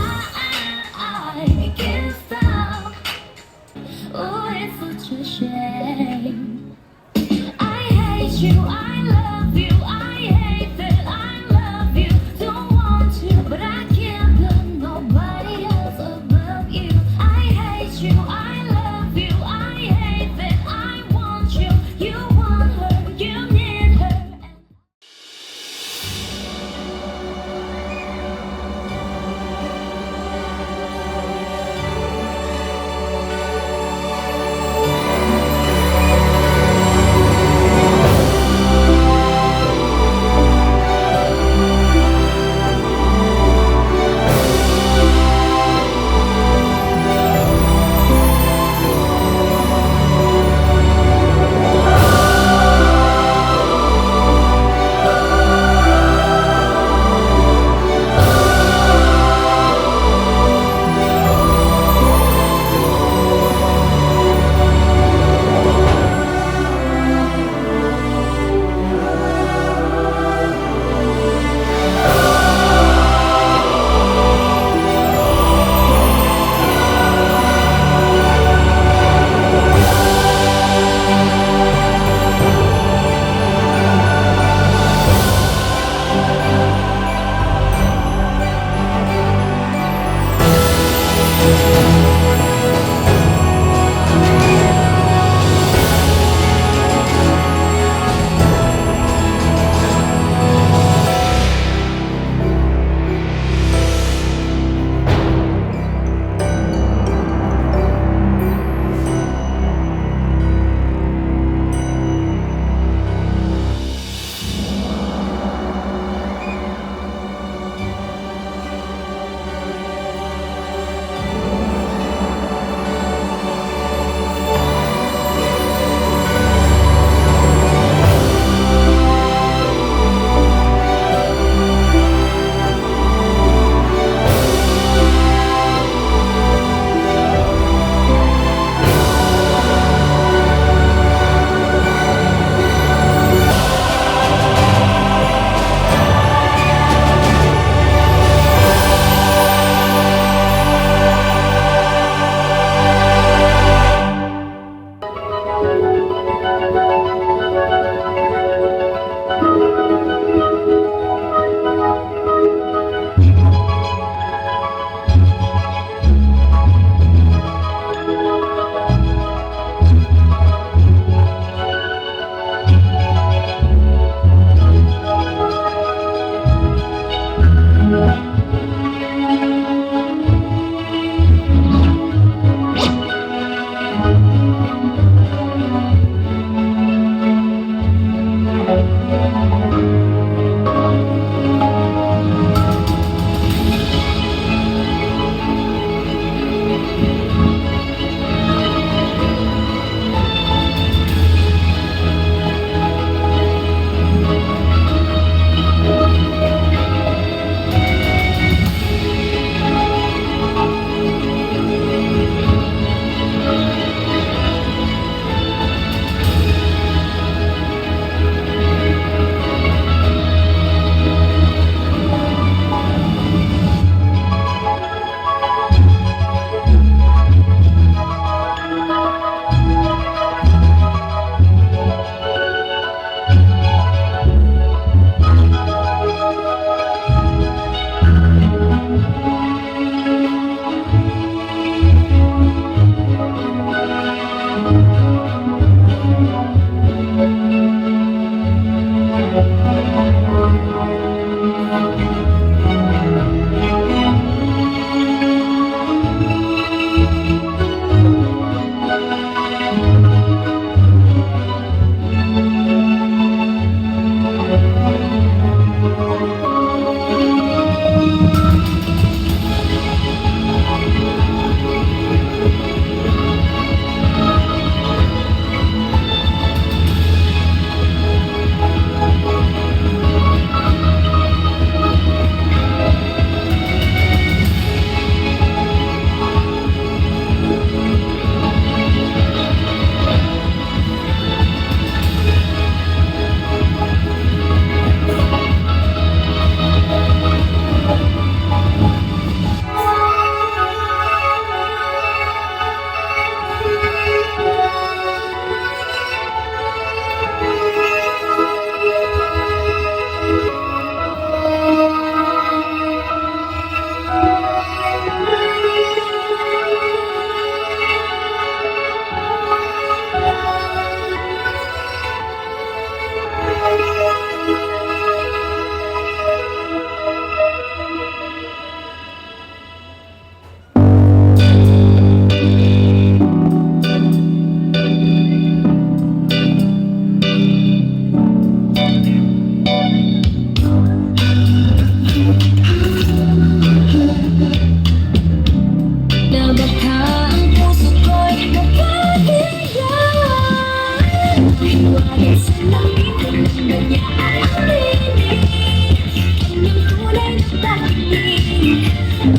Huwag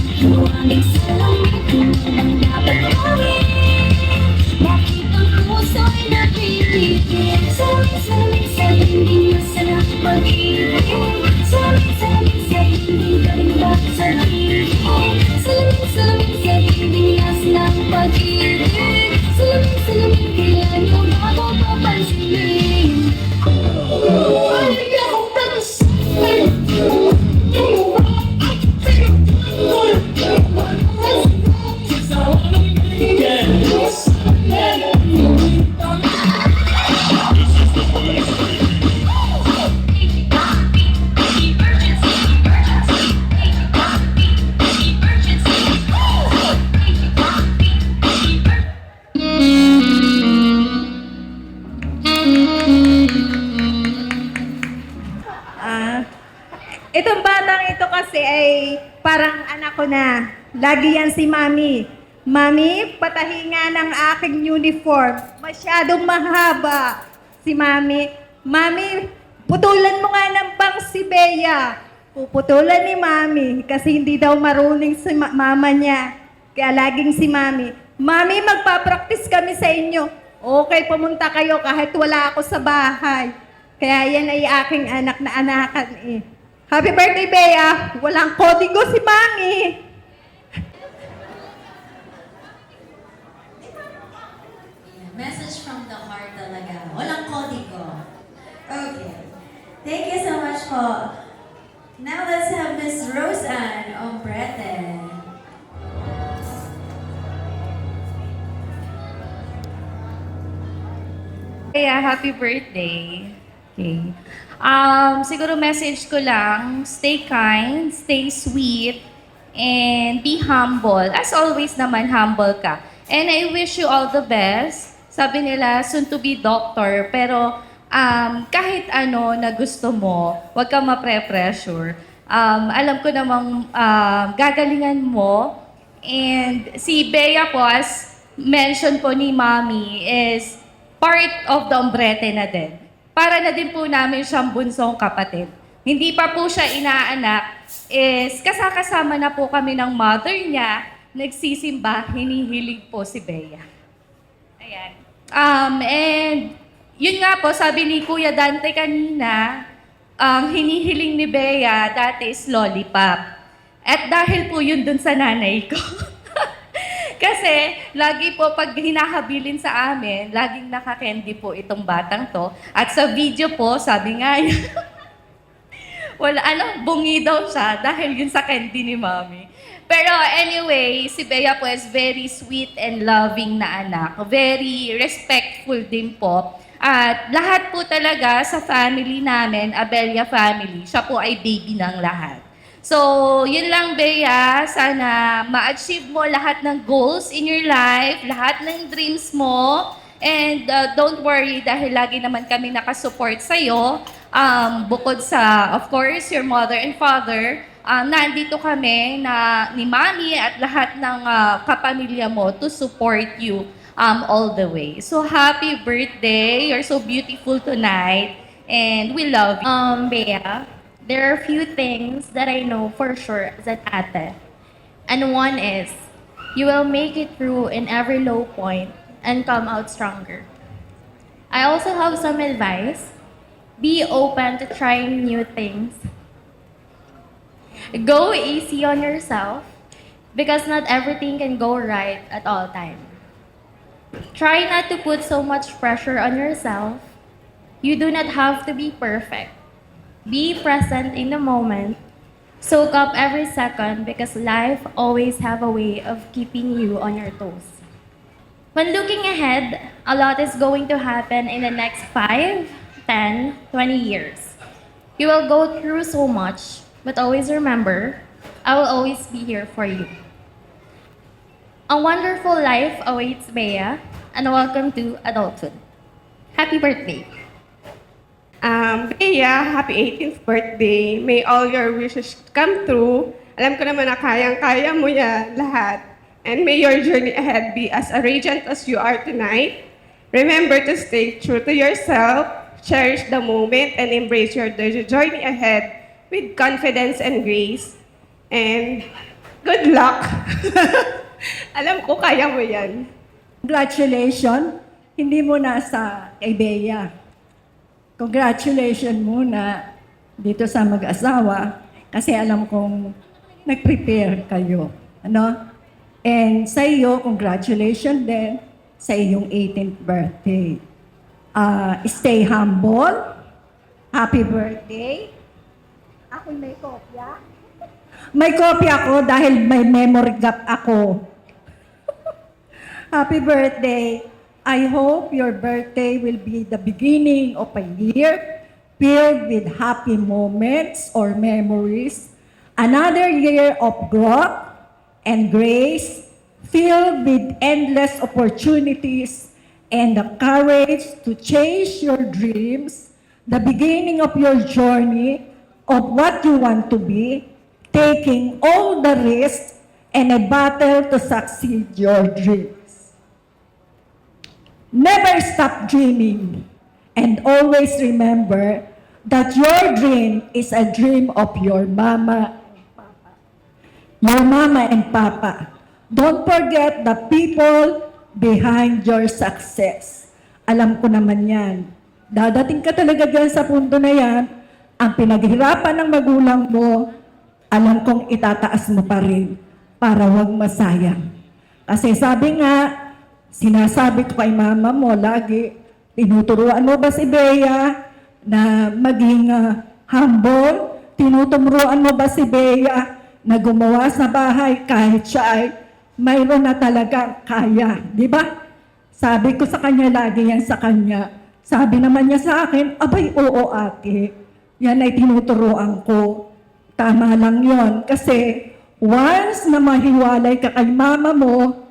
salamin, ano bang dapat gawin? Bakit ang puso'y napipigil? Salamin sa hindi masarap pag-ibig. Salamin sa hindi ganda sa tingin. Salamin sa hindi nas ng pag-ibig. Salamin kailan yung bago papansinin. Hindi akong pag-isip. Itong batang ito kasi ay parang anak ko na. Lagi yan si Mami. Mami, patahinga ng aking uniform. Masyadong mahaba. Si Mami, Mami, putulan mo nga ng bang si Bea. Puputulan ni Mami kasi hindi daw marunong si mama niya. Kaya laging si Mami, Mami, magpa-practice kami sa inyo. Okay, pumunta kayo kahit wala ako sa bahay. Kaya yan ay aking anak na anakan eh. Happy birthday, Bea! Walang kodigo si Mami! Message from the heart talaga. Walang kodigo. Okay. Thank you so much po. Now let's have Miss Roseanne Ombrete. Kaya happy birthday. Okay. Siguro message ko lang, stay kind, stay sweet, and be humble. As always naman, humble ka. And I wish you all the best. Sabi nila, soon to be doctor, pero kahit ano na gusto mo, huwag kang mapre-pressure. Alam ko namang gagalingan mo. And si Bea po, as mention po ni Mami, is part of the Ombrete na din. Para na din po namin siyang bunsong kapatid. Hindi pa po siya inaanak, is kasakasama na po kami ng mother niya, nagsisimba, hinihiling po si Bea. Ayan. And yun nga po, sabi ni Kuya Dante kanina, ang hinihiling ni Bea dati is lollipop. At dahil po yun dun sa nanay ko. Kasi lagi po pag hinahabilin sa amin, laging naka-candy po itong batang to. At sa video po, sabi nga niya, bungi daw siya dahil yun sa candy ni Mami. Pero anyway, si Bea po is very sweet and loving na anak. Very respectful din po. At lahat po talaga sa family namin, Abella family, siya po ay baby ng lahat. So, yun lang, Bea. Sana ma-achieve mo lahat ng goals in your life, lahat ng dreams mo. And don't worry dahil lagi naman kami nakasupport sa'yo. Bukod sa, of course, your mother and father, nandito kami ni Mami at lahat ng kapamilya mo to support you all the way. So, happy birthday. You're so beautiful tonight. And we love you. Bea, there are few things that I know for sure as an ate. And one is, you will make it through in every low point and come out stronger. I also have some advice. Be open to trying new things. Go easy on yourself because not everything can go right at all times. Try not to put so much pressure on yourself. You do not have to be perfect. Be present in the moment. Soak up every second because life always have a way of keeping you on your toes. When looking ahead, a lot is going to happen in the next 5, 10, 20 years. You will go through so much, but always remember, I will always be here for you. A wonderful life awaits Bea, and welcome to adulthood. Happy birthday! Bea, happy 18th birthday. May all your wishes come true. Alam ko naman na kayang-kaya mo yan lahat. And may your journey ahead be as radiant as you are tonight. Remember to stay true to yourself, cherish the moment, and embrace the journey ahead with confidence and grace. And good good luck. Alam ko kaya mo yan. Congratulations, hindi mo nasa kay Bea. Congratulations muna dito sa mag-asawa kasi alam kong nag-prepare kayo. Ano? And sa iyo, congratulations din sa iyong 18th birthday. Stay humble. Happy birthday. Ako may kopya. May kopya ako dahil may memory gap ako. Happy birthday. I hope your birthday will be the beginning of a year filled with happy moments or memories. Another year of growth and grace filled with endless opportunities and the courage to chase your dreams, the beginning of your journey of what you want to be, taking all the risks and a battle to succeed your dreams. Never stop dreaming and always remember that your dream is a dream of your mama and papa. Your mama and papa. Don't forget the people behind your success. Alam ko naman yan. Dadating ka talaga dyan sa punto na yan, ang pinaghirapan ng magulang mo, alam kong itataas mo pa rin para wag masayang. Kasi sabi nga, sinasabi ko kay mama mo lagi, tinuturuan mo ba si Bea na maging humble? Tinuturuan mo ba si Bea na gumawa sa bahay kahit siya ay mayroon na talaga kaya? Di ba? Sabi ko sa kanya lagi yan sa kanya. Sabi naman niya sa akin, abay oo ate, yan ay tinuturuan ko. Tama lang yon kasi once na mahiwalay ka kay mama mo,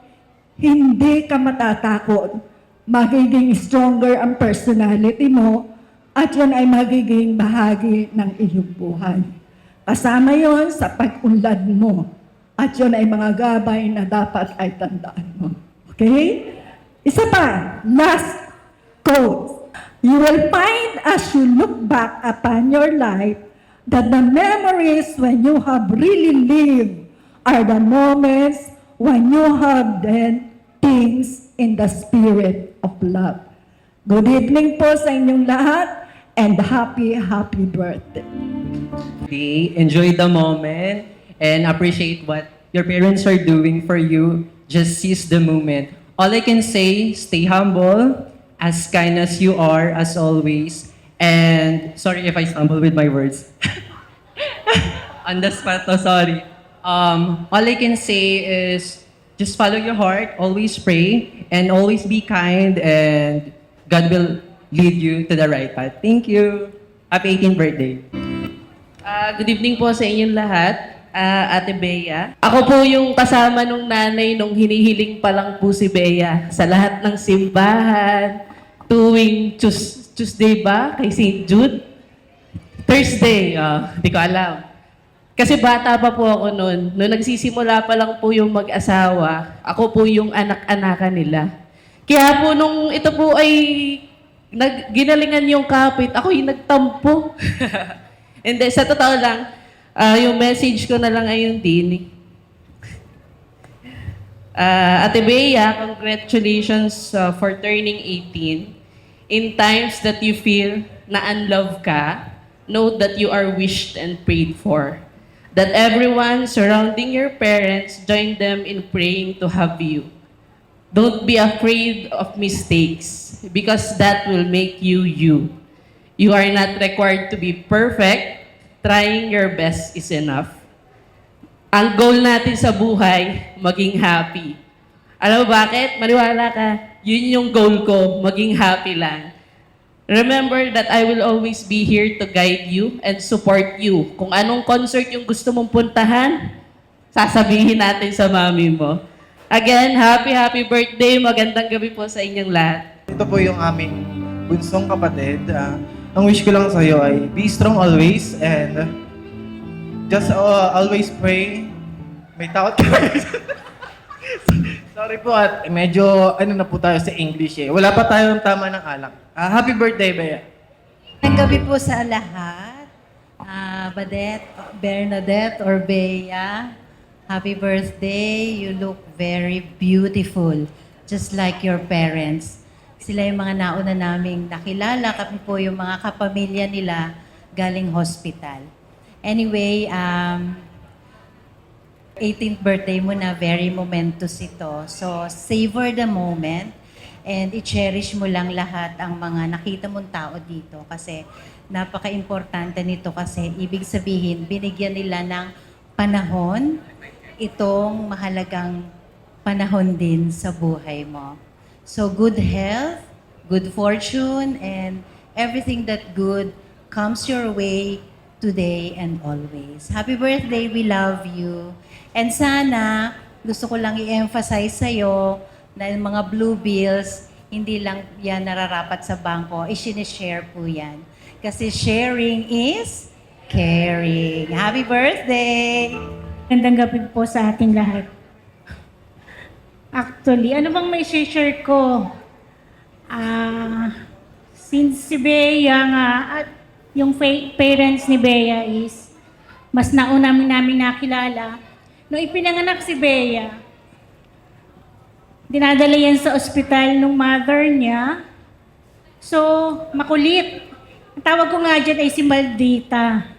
hindi ka matatakot. Magiging stronger ang personality mo at yun ay magiging bahagi ng iyong buhay. Kasama yon sa pag-unlad mo. At yun ay mga gabay na dapat ay tandaan mo. Okay? Isa pa, last quote. You will find as you look back upon your life that the memories when you have really lived are the moments when you have done things in the spirit of love. Good evening po sa inyong lahat and happy birthday. Enjoy the moment and appreciate what your parents are doing for you. Just seize the moment. All I can say, stay humble, as kind as you are, as always. And sorry if I stumble with my words. On the spot, sorry. All I can say is, just follow your heart, always pray, and always be kind, and God will lead you to the right path. Thank you. Happy 18th birthday. Good evening po sa inyong lahat, Ate Bea. Ako po yung kasama nung nanay nung hinihiling pa lang po si Bea sa lahat ng simbahan, tuwing Tuesday ba? Kay St. Jude? Thursday, di ko alam. Kasi bata pa po ako noon. Noong nagsisimula pa lang po yung mag-asawa, ako po yung anak-anakan nila. Kaya po nung ito po ay ginalingan yung kapit, ako yung nagtampo. And then, sa totoo lang, yung message ko na lang ay yung tinig. Ate Bea, congratulations for turning 18. In times that you feel na unloved ka, know that you are wished and prayed for. That everyone surrounding your parents join them in praying to have you. Don't be afraid of mistakes because that will make you you. You are not required to be perfect. Trying your best is enough. Ang goal natin sa buhay, maging happy. Alam mo bakit? Maniwala ka. Yun yung goal ko, maging happy lang. Remember that I will always be here to guide you and support you. Kung anong concert yung gusto mong puntahan, sasabihin natin sa mami mo. Again, happy birthday. Magandang gabi po sa inyong lahat. Ito po yung aming bunsong kapatid. Ang wish ko lang sa iyo ay be strong always and just always pray. May takot ka. Sorry po at medyo na po tayo sa English eh. Wala pa tayong tama ng alak. Happy birthday, Bea. Magandang gabi po sa lahat. Bernadette or Bea. Happy birthday. You look very beautiful. Just like your parents. Sila yung mga nauna naming nakilala. Kami po yung mga kapamilya nila galing hospital. Anyway, 18th birthday mo na, very momentous ito. So, savor the moment and i-cherish mo lang lahat ang mga nakita mong tao dito kasi napaka-importante nito kasi ibig sabihin, binigyan nila ng panahon, itong mahalagang panahon din sa buhay mo. So, good health, good fortune, and everything that good comes your way today and always. Happy birthday, we love you. And sana, gusto ko lang i-emphasize sa'yo na yung mga blue bills, hindi lang yan nararapat sa bangko, i-share po yan. Kasi sharing is caring. Happy birthday! Magandang gabi po sa ating lahat. Actually, ano bang may share ko? Since si Bea nga, at yung parents ni Bea is mas nauna namin nakilala. Nung ipinanganak si Bea, dinadala yan sa ospital ng mother niya. So, makulit. Ang tawag ko nga dyan ay si Maldita.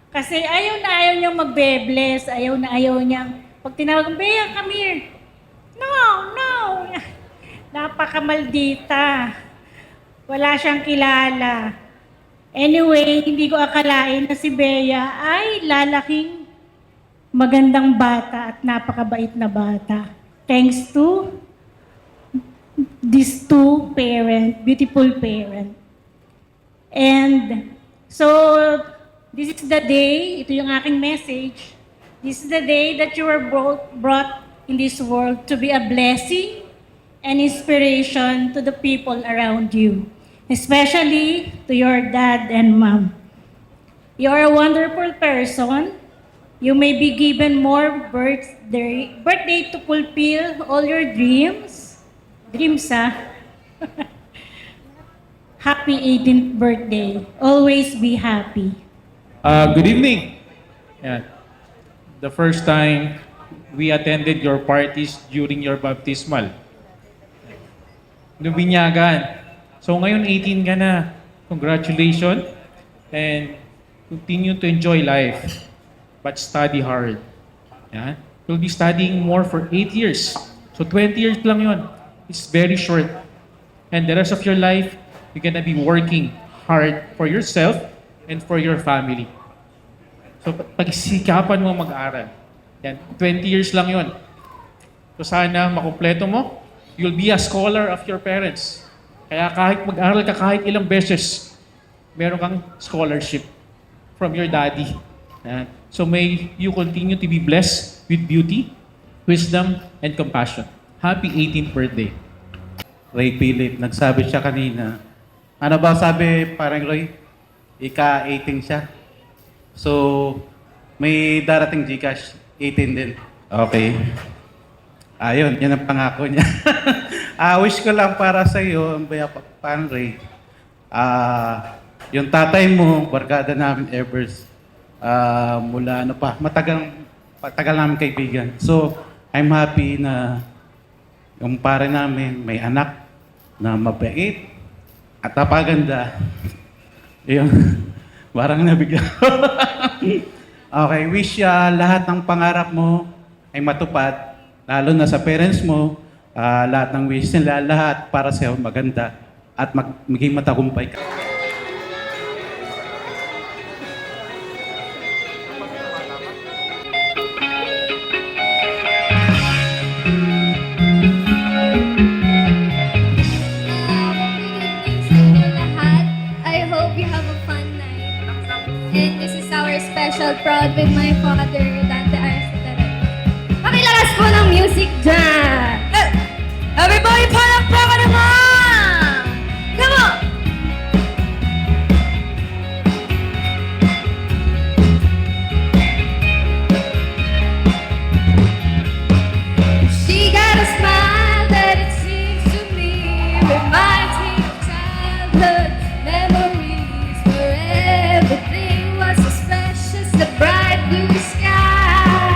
Kasi ayaw na ayaw niyang magbe-bless, ayaw na ayaw niyang, pag tinawag, Bea, come here. No, no. Napaka-maldita. Wala siyang kilala. Anyway, hindi ko akalain na si Bea ay lalaking magandang bata at napakabait na bata. Thanks to these two beautiful parents. And so, this is the day, ito yung aking message, this is the day that you were brought in this world to be a blessing and inspiration to the people around you, especially to your dad and mom. You are a wonderful person. You may be given more birthday to fulfill all your dreams. Dreams, ha? Happy 18th birthday. Always be happy. Good evening. Yeah. The first time we attended your parties during your baptismal. Binyagan. So ngayon 18 ka na. Congratulations. And continue to enjoy life. But study hard. Yeah? You'll be studying more for 8 years. So 20 years lang yun. It's very short. And the rest of your life, you're gonna be working hard for yourself and for your family. So pagsikapan mo mag-aral. Yan, 20 years lang yun. So sana makumpleto mo, you'll be a scholar of your parents. Kaya kahit mag-aral ka kahit ilang beses, meron kang scholarship from your daddy. Yan. So may you continue to be blessed with beauty, wisdom, and compassion. Happy 18th birthday. Ray Philip, nagsabi siya kanina. Ano ba sabi, parang Roy? Ika-18 siya. So, may darating Gcash, 18 din. Okay. Ayun, yan ang pangako niya. Wish ko lang para sa iyo, parang Ray. Yung tatay mo, barkada namin Evers. Mula ano pa, matagal namin kaibigan. So, I'm happy na yung pare namin may anak na mabait at napaganda. Yung parang nabigla. Okay, wish lahat ng pangarap mo ay matupad, lalo na sa parents mo, lahat ng wish nila, lahat para sa'yo maganda at maging matagumpay ka. Proud with my father, Dante Arcetara. Pakilakas po ng music dyan! Everybody, palakpakan naman! Come on! She got a smile that it seems to me reminds me of childhood memories where everything was as fresh as the bright blue sky.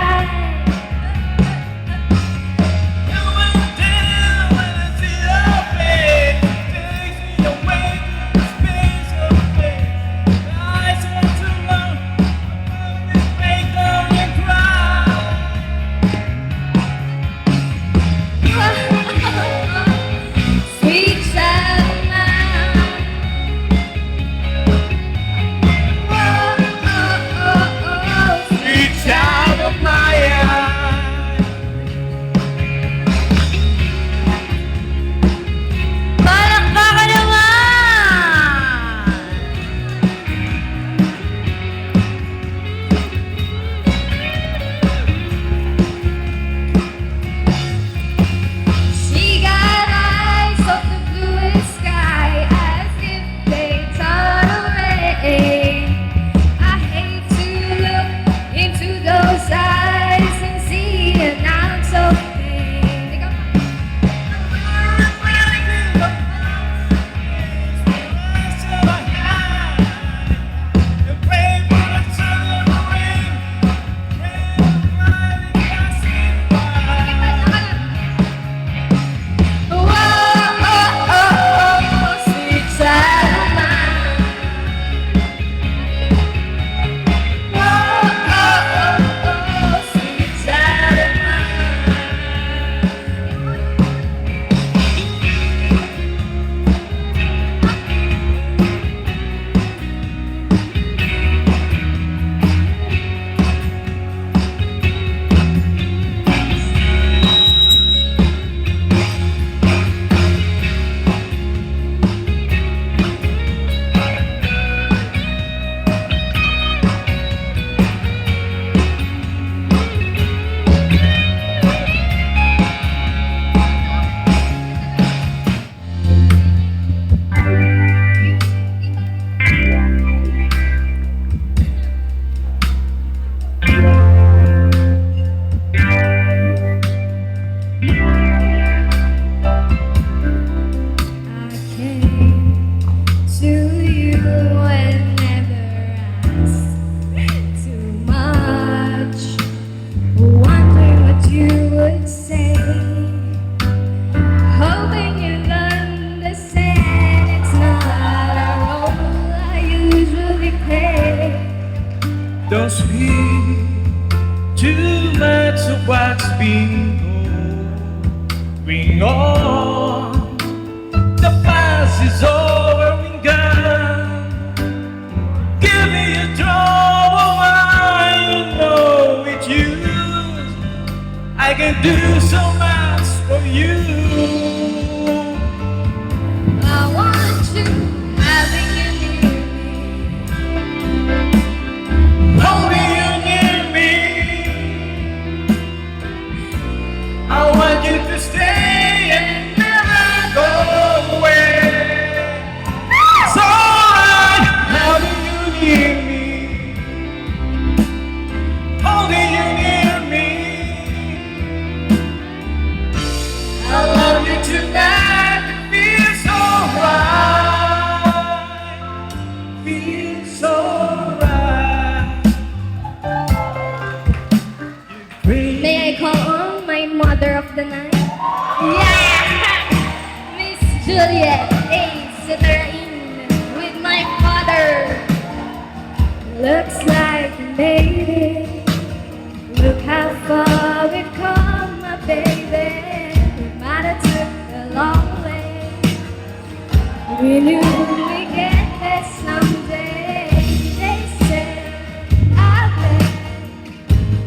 too much of what's been going on. The past is over and gone. Give me a drop of wine, you know it's you. I can do so much for you. I want you, having you near me. Holding you near me. I want you to stay and never go away. It's alright, having you near me. Holding you near me. I love you tonight. It feels alright. Feels alright. May I call on my mother of the night? Yeah! Miss Juliet A. Sitarain with my father. Looks like you made it. Look how far we've come, my baby. We might have took the long way. We knew we'd get there someday. They said, I bet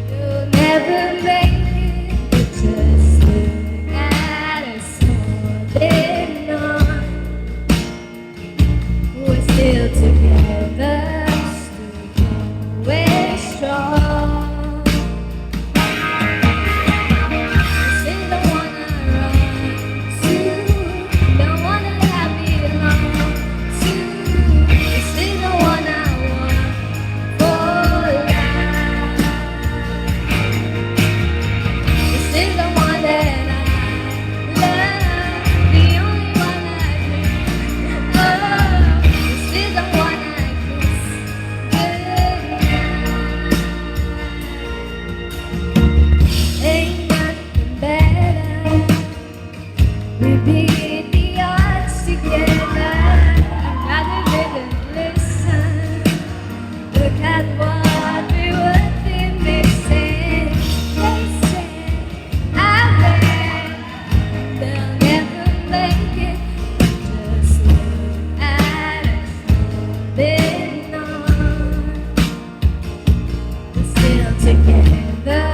you'll never make it. But just look at us holding on. We're still together, still going strong. This is the one I run to, the one that I belong to. This is the one I want for life. This is the one that I love, the only one I dream of. This is the one I kiss goodnight. Ain't nothing better. We beat the odds together. I'd rather didn't listen. Look at what we would be missing. They said, I bet they'll never make it. Just look at us holding on. We're still together,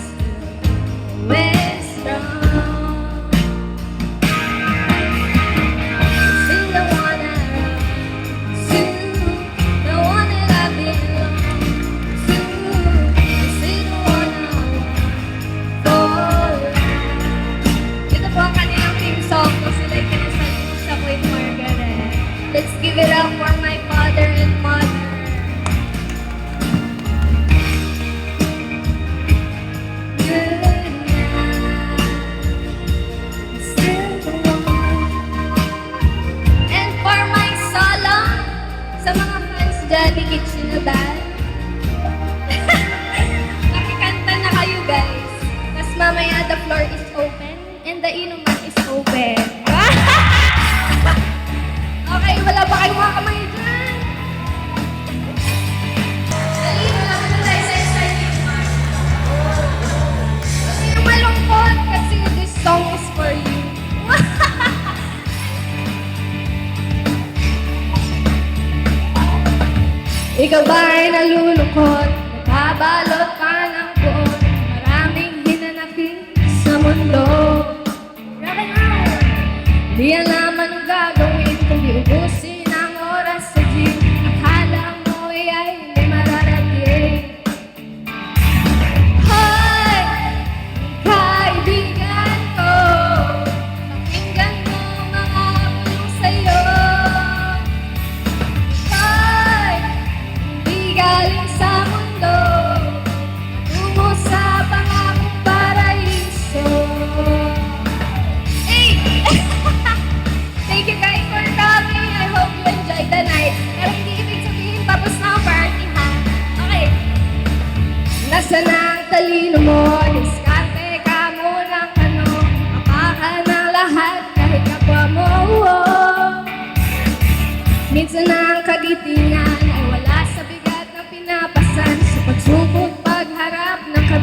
still we're strong. This is the one I run to, the one that I belong to. This is the one I want for life. Ito po ang kanilang theme song kung sila'y kinasal sa Queen Margaret. Let's give it up for my father and mother. Good night. Still the one. And for my solo, sa mga fans dyan ni Kitchen na Band, makikanta na kayo guys. Mas mamaya the floor is open and the inuman is open. Okay, wala ba kayong mga kamay dyan? Halina lang na tayo sa exciting part. Kasi yung malungkot kasi this song is for you. Ikaw ba'y nalulungkot? Nagbabalot ka ng buot? Maraming hinanakit sa mundo. Grabe nga! Di alam anong gagawin kung di ubusin ang oras sa gym. Akala mo ay hindi mararating. Hoy! Kaibigan ko, pakinggan mo mga bulong sa'yo. Hoy! Hindi galing sa mundo.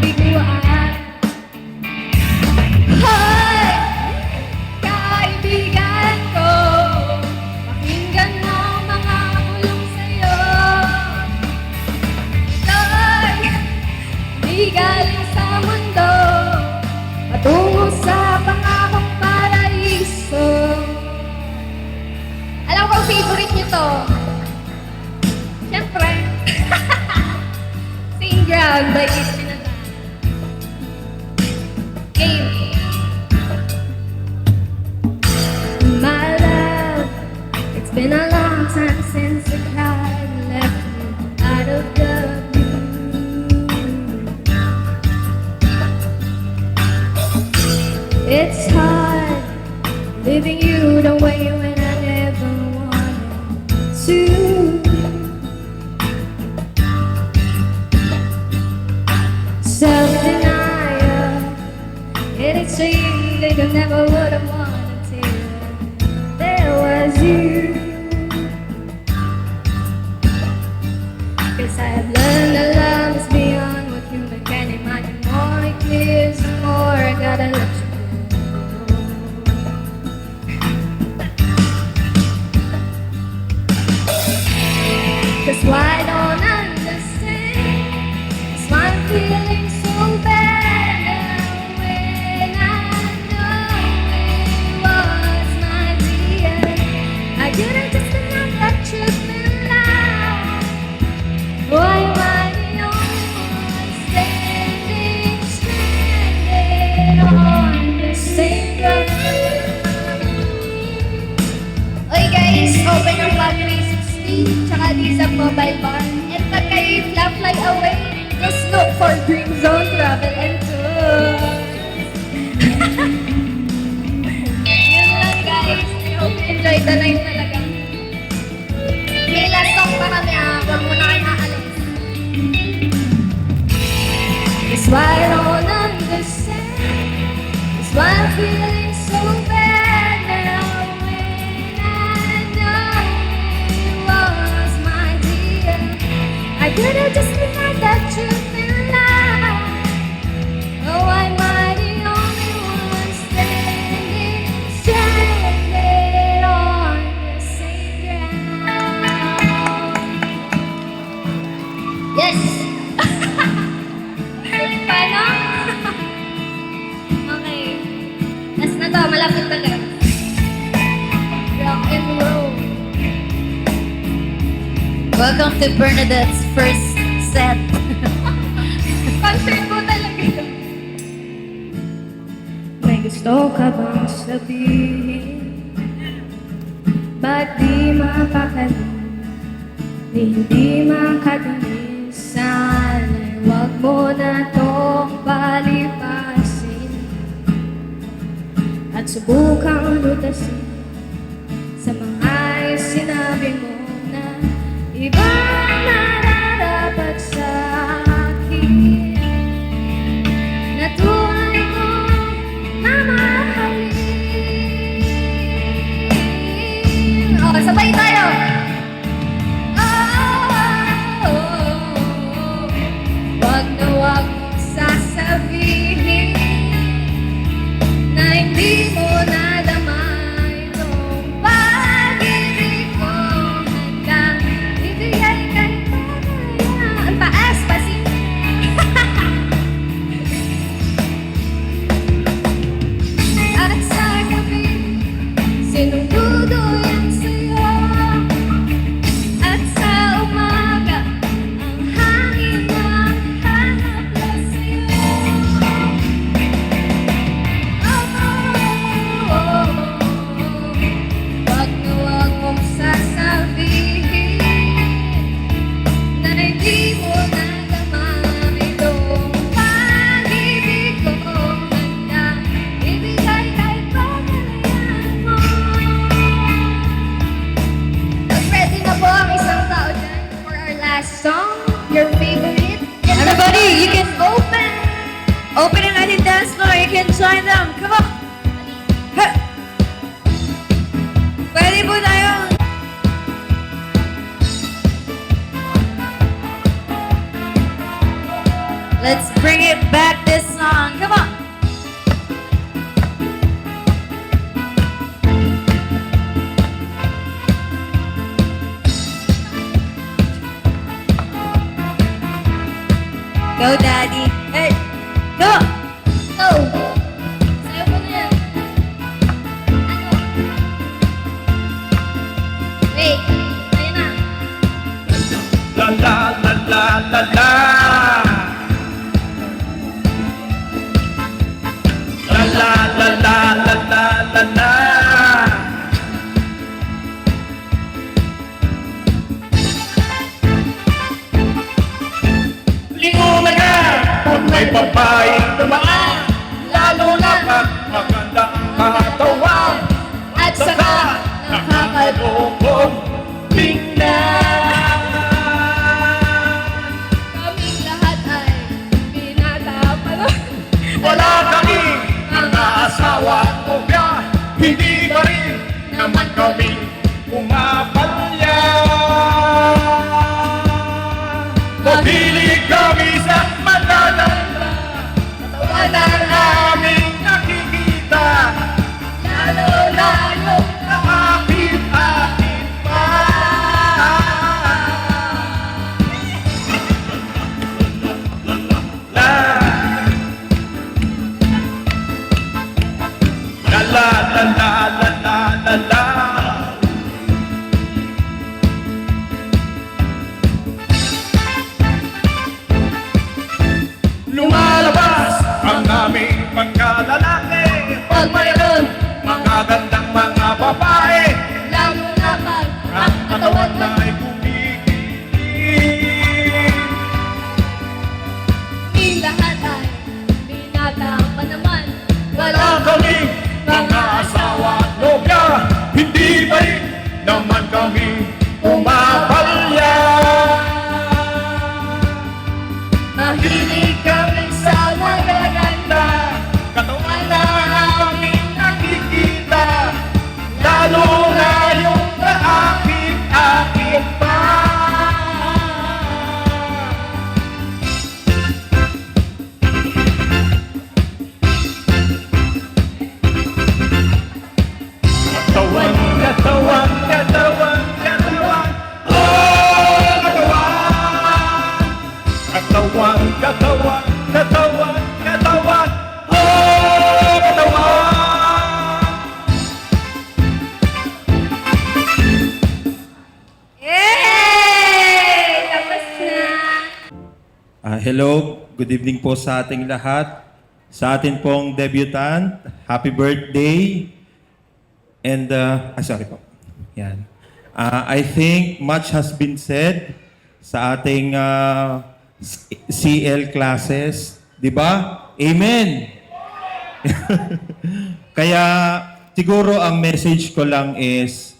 kabiguan. Hoy, kaibigan ko, pakinggan mo ang mga bulong sa'yo. Ito'y di galing sa mundo, patungo sa pangakong paraiso. Alam ko, favorite niyo to. Siyempre. Sing Ground by Kitchen and Game. My love, it's been a long time since the cloud left me out of the blue. It's hard leaving you the way when I never wanted to. Self-denial, it extreme like I never would have wanted till there was you. 'Cause I have learned that love is beyond what human can imagine. More it gives, the more I gotta let you go. 'Cause why I don't understand, is why I'm feeling so bad now when I know it was my dear. I couldn't just deny that truth and lie. Why am I the only one standing stranded on the same road? Oy guys, open your Pag 360 tsaka Lisa Mobile Bar. And pag kayo fly away, just look for Dream Zone Travel and Tours. Yun lang guys. I hope you enjoyed the night talaga. May last song pa kami Huwag mo na kayo aalis. It's why I don't understand. It's why I'm feeling so bad now when I know it was my dear. I could've just denied that truth and lie. Oh, am I the only one standing stranded on the same ground? Yes! Paano? Okay. Last na to, malapit na lang. Rock and roll. Welcome to Bernadette's first set. Concert ko talaga. May gusto ka bang sabihin? Ba't di mapakali? Hindi makadinig. Sana'y wag mo na tong palipasin at subukang lutasin sa mga sinabi mo na ibang nararapat sa akin na tunay kong mamahalin. O, sabay tayo! Wag na wag mong sasabihin na hindi mo nadama itong pag-ibig ko. Handang ibigay kahit mamaya. Ang taas pa at sa gabi, sinududo yan sa'yo. At sa umaga, ang hangin ang hanap na sa'yo. Wag na wag mong sasabihin na hindi mo nadama itong pag-ibig ko. Handang ibigay kahit pamalayan mo. Ready na po ang isang tao dyan for our last song, your favorite. Everybody, you can open Open ang ating dance floor. You can join them. Come on. Ha! Pwede po tayo. Let's bring it back, this song. Come on. Go, Daddy. Hey, go. Go! Sayo mo na yan. Wait, ayun na. La la la la la la. La la la la la la la la. Lingon na ka pag may babaeng dumaan, lalo na pag maganda ang katawan at saka nakakalungkot tingnan. Kaming lahat ay binata pa lang. Wala kaming mga asawa o biya, hindi pa rin naman kami umapalya. Mahilig kami sa magaganda, katawan na aming nakikita, lalo na yung nakakit-akit pa. La la la la la la la la. Lumalabas ang aming pagkalalaki pag mayroon mga gandang mga babae, Lalo na pag ang katawan na ay kumikilig. kaming lahat ay binata pa naman. Wala kaming mga asawa at nobya, hindi pa rin naman kami umapalya. Mahilig kami sa magaganda, katawan na aming nakikita, lalo na yung kaakit-akit pa. Katawan, katawan, katawan, katawan, oh katawan. Katawan, katawan, katawan, katawan, oh katawan. Yay! Tapos na. Hello, good evening po sa ating lahat. Sa atin pong debutant, happy birthday. And, sorry po. Yan. I think much has been said sa ating CL classes. Di ba? Amen! Kaya, siguro ang message ko lang is,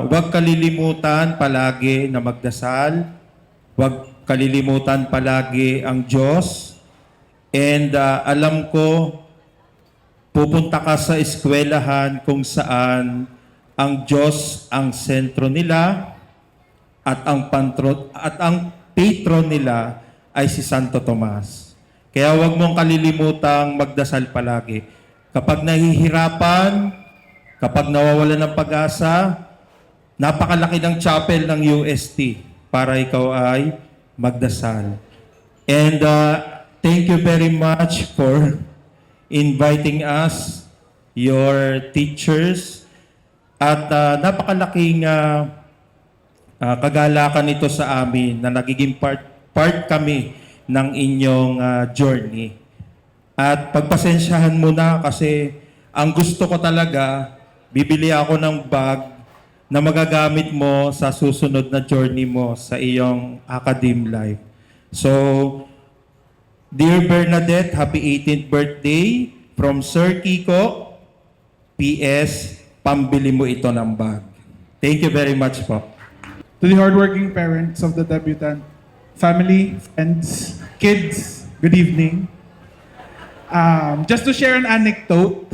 huwag kalilimutan palagi na magdasal. Huwag kalilimutan palagi ang Diyos. And alam ko, pupunta ka sa eskwelahan kung saan ang Diyos ang sentro nila at ang patron nila ay si Santo Tomas. Kaya huwag mong kalilimutang magdasal palagi. Kapag nahihirapan, kapag nawawalan ng pag-asa, napakalaki ng chapel ng UST para ikaw ay magdasal. And thank you very much for inviting us, your teachers, at napakalaking kagalakan ito sa amin na nagiging part kami ng inyong journey. At pagpasensyahan mo na kasi ang gusto ko talaga, bibili ako ng bag na magagamit mo sa susunod na journey mo sa iyong academe life. So, dear Bernadette, happy 18th birthday from Sir Kiko. PS, pambili mo ito ng bag. Thank you very much po. To the hardworking parents of the debutant, family, friends, kids, good evening. Just to share an anecdote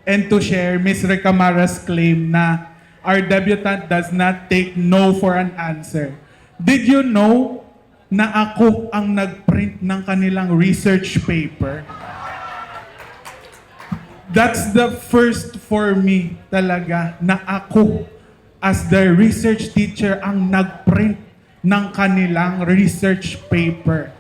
and to share Ms. Recamara's claim na our debutant does not take no for an answer. Did you know na ako ang nag-print ng kanilang research paper. That's the first for me talaga na ako as the research teacher ang nag-print ng kanilang research paper.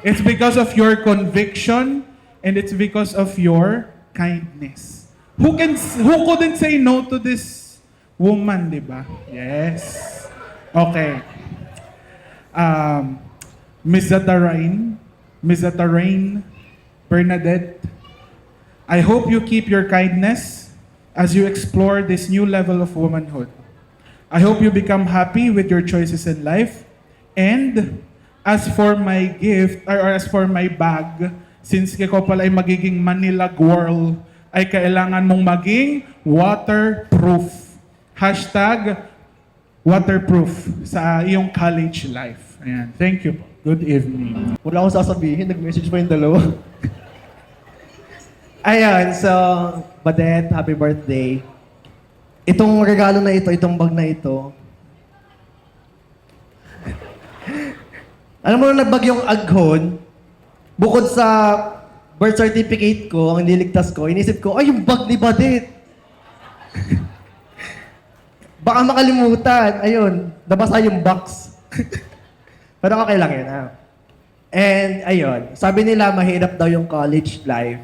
It's because of your conviction and it's because of your kindness. Who couldn't say no to this woman, di ba? Yes. Okay. Ms. Zatarain Bernadette, I hope you keep your kindness as you explore this new level of womanhood. I hope you become happy with your choices in life. And as for my gift, or as for my bag, since ikaw pala ay magiging Manila Girl, ay kailangan mong maging waterproof. Hashtag waterproof sa iyong college life. Ayan. Thank you po. Good evening. Wala akong sasabihin, nag-message pa yung dalawa. Ayan, so, Badet, happy birthday. Itong regalo na ito, itong bag na ito, alam mo na nagbagyong aghon, bukod sa birth certificate ko, ang niligtas ko, inisip ko, ay, yung bag ni Badet. Baka makalimutan. Ayun, nabasa yung box. Pero okay lang yun, ha? And, ayun, sabi nila, mahirap daw yung college life.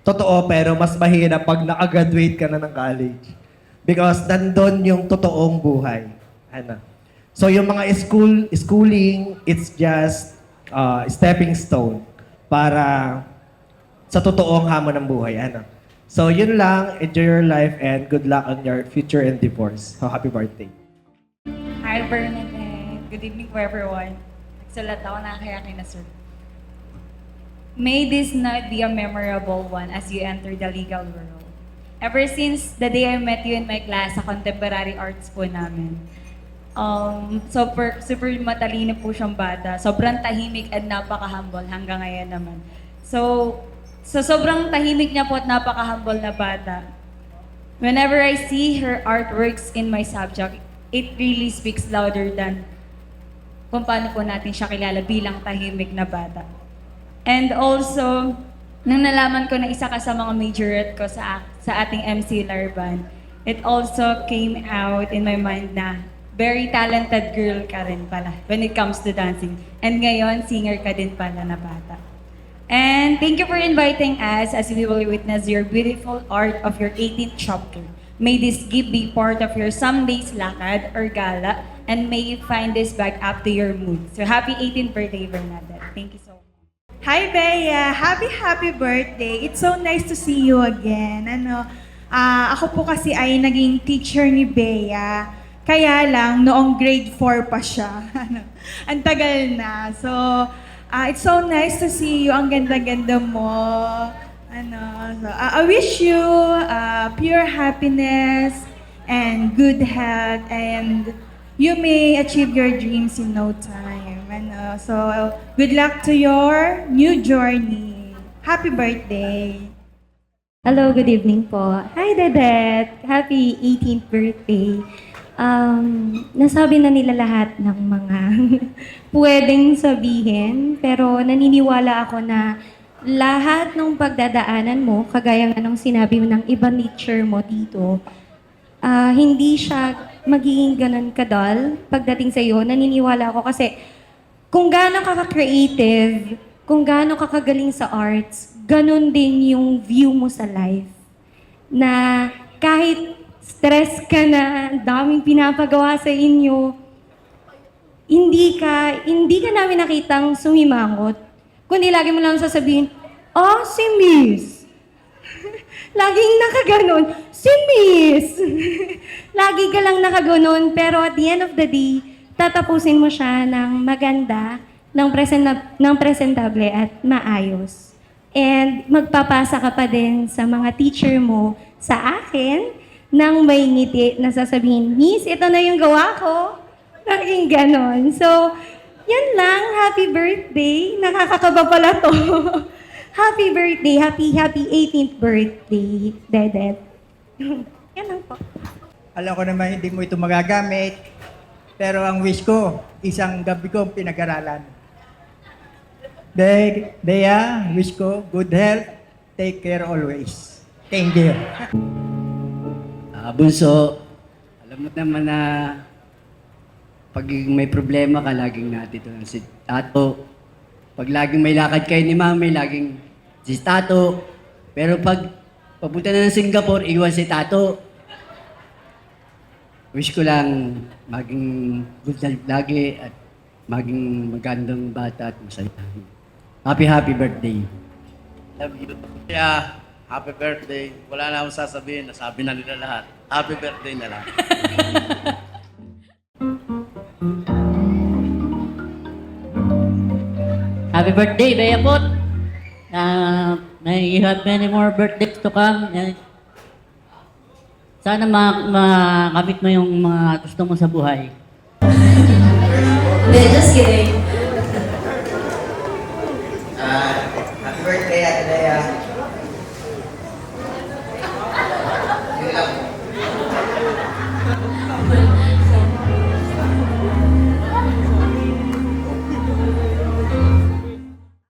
Totoo, pero mas mahirap pag nakagraduate ka na ng college. Because nandun yung totoong buhay. Ano? So yung mga schooling, it's just stepping stone para sa totoong hamon ng buhay. Ano? So yun lang, enjoy your life and good luck on your future endeavors. So happy birthday. Hi Bernadette. Good evening po everyone. Nagsulat ako na kaya kinasur. May this night be a memorable one as you enter the legal world. Ever since the day I met you in my class sa contemporary arts po namin, super matalino po siyang bata. Sobrang tahimik at napaka-humble hanggang ngayon naman. So sobrang tahimik niya po at napaka-humble na bata. Whenever I see her artworks in my subject, it really speaks louder than kung paano po natin siya kilala bilang tahimik na bata. And also, nang nalaman ko na isa ka sa mga majorette ko sa ating MC Larban, it also came out in my mind na very talented girl ka rin pala when it comes to dancing. And ngayon, singer ka din pala na bata. And thank you for inviting us as we will witness your beautiful art of your 18th chapter. May this gift be part of your Sunday's lakad or gala, and may you find this bag up to your mood. So happy 18th birthday, Bernadette. Thank you so much. Hi, Bea! Happy birthday! It's so nice to see you again. Ako po kasi ay naging teacher ni Bea. Kaya lang, noong grade 4 pa siya. Ang tagal na. So, it's so nice to see you. Ang ganda-ganda mo. I wish you pure happiness and good health, and you may achieve your dreams in no time. So, good luck to your new journey. Happy birthday! Hello, good evening po. Hi, Dedet! Happy 18th birthday. Nasabi na nila lahat ng mga pwedeng sabihin, pero naniniwala ako na lahat ng pagdadaanan mo, kagaya nga nung sinabi mo ng ibang teacher mo dito, hindi siya magiging ganun kadal pagdating sa iyo. Naniniwala ako kasi kung gaano ka ka-creative, kung gaano ka kagaling sa arts, ganun din yung view mo sa life. Na kahit stress ka na, daming pinapagawa sa inyo, hindi ka namin nakitang sumimangot. Kundi lagi mo lang sasabihin, oh, si Miss. Laging nakaganon, si Miss. Lagi ka lang nakaganon, pero at the end of the day, tatapusin mo siya ng maganda, ng presentable at maayos. And magpapasa ka pa din sa mga teacher mo, sa akin, nang may ngiti na sasabihin, Miss, ito na yung gawa ko. Laging ganon. So, yan lang. Happy birthday. Nakakakaba pala to. Happy birthday. Happy 18th birthday, Dedet. Yan lang po. Alam ko naman hindi mo ito magagamit. Pero ang wish ko, isang gabi ko pinag-aralan. Bea, wish ko good health. Take care always. Thank you. Bunso, alam mo naman na pag may problema ka, laging natito lang si Tato. Pag laging may lakad kayo ni Mami, laging si Tato. Pero pag papunta na ng Singapore, iwan si Tato. Wish ko lang maging good health lagi at maging magandang bata at masaya. Happy birthday. Love you. Yeah, happy birthday. Wala na akong sasabihin. Nasabi na nila lahat. Happy birthday na lang. Happy birthday, Bea Pot! May you have many more birthdays to come. Sana makamit mo yung mga gusto mo sa buhay. Just kidding. Happy birthday, Ate Bea. Yun lang.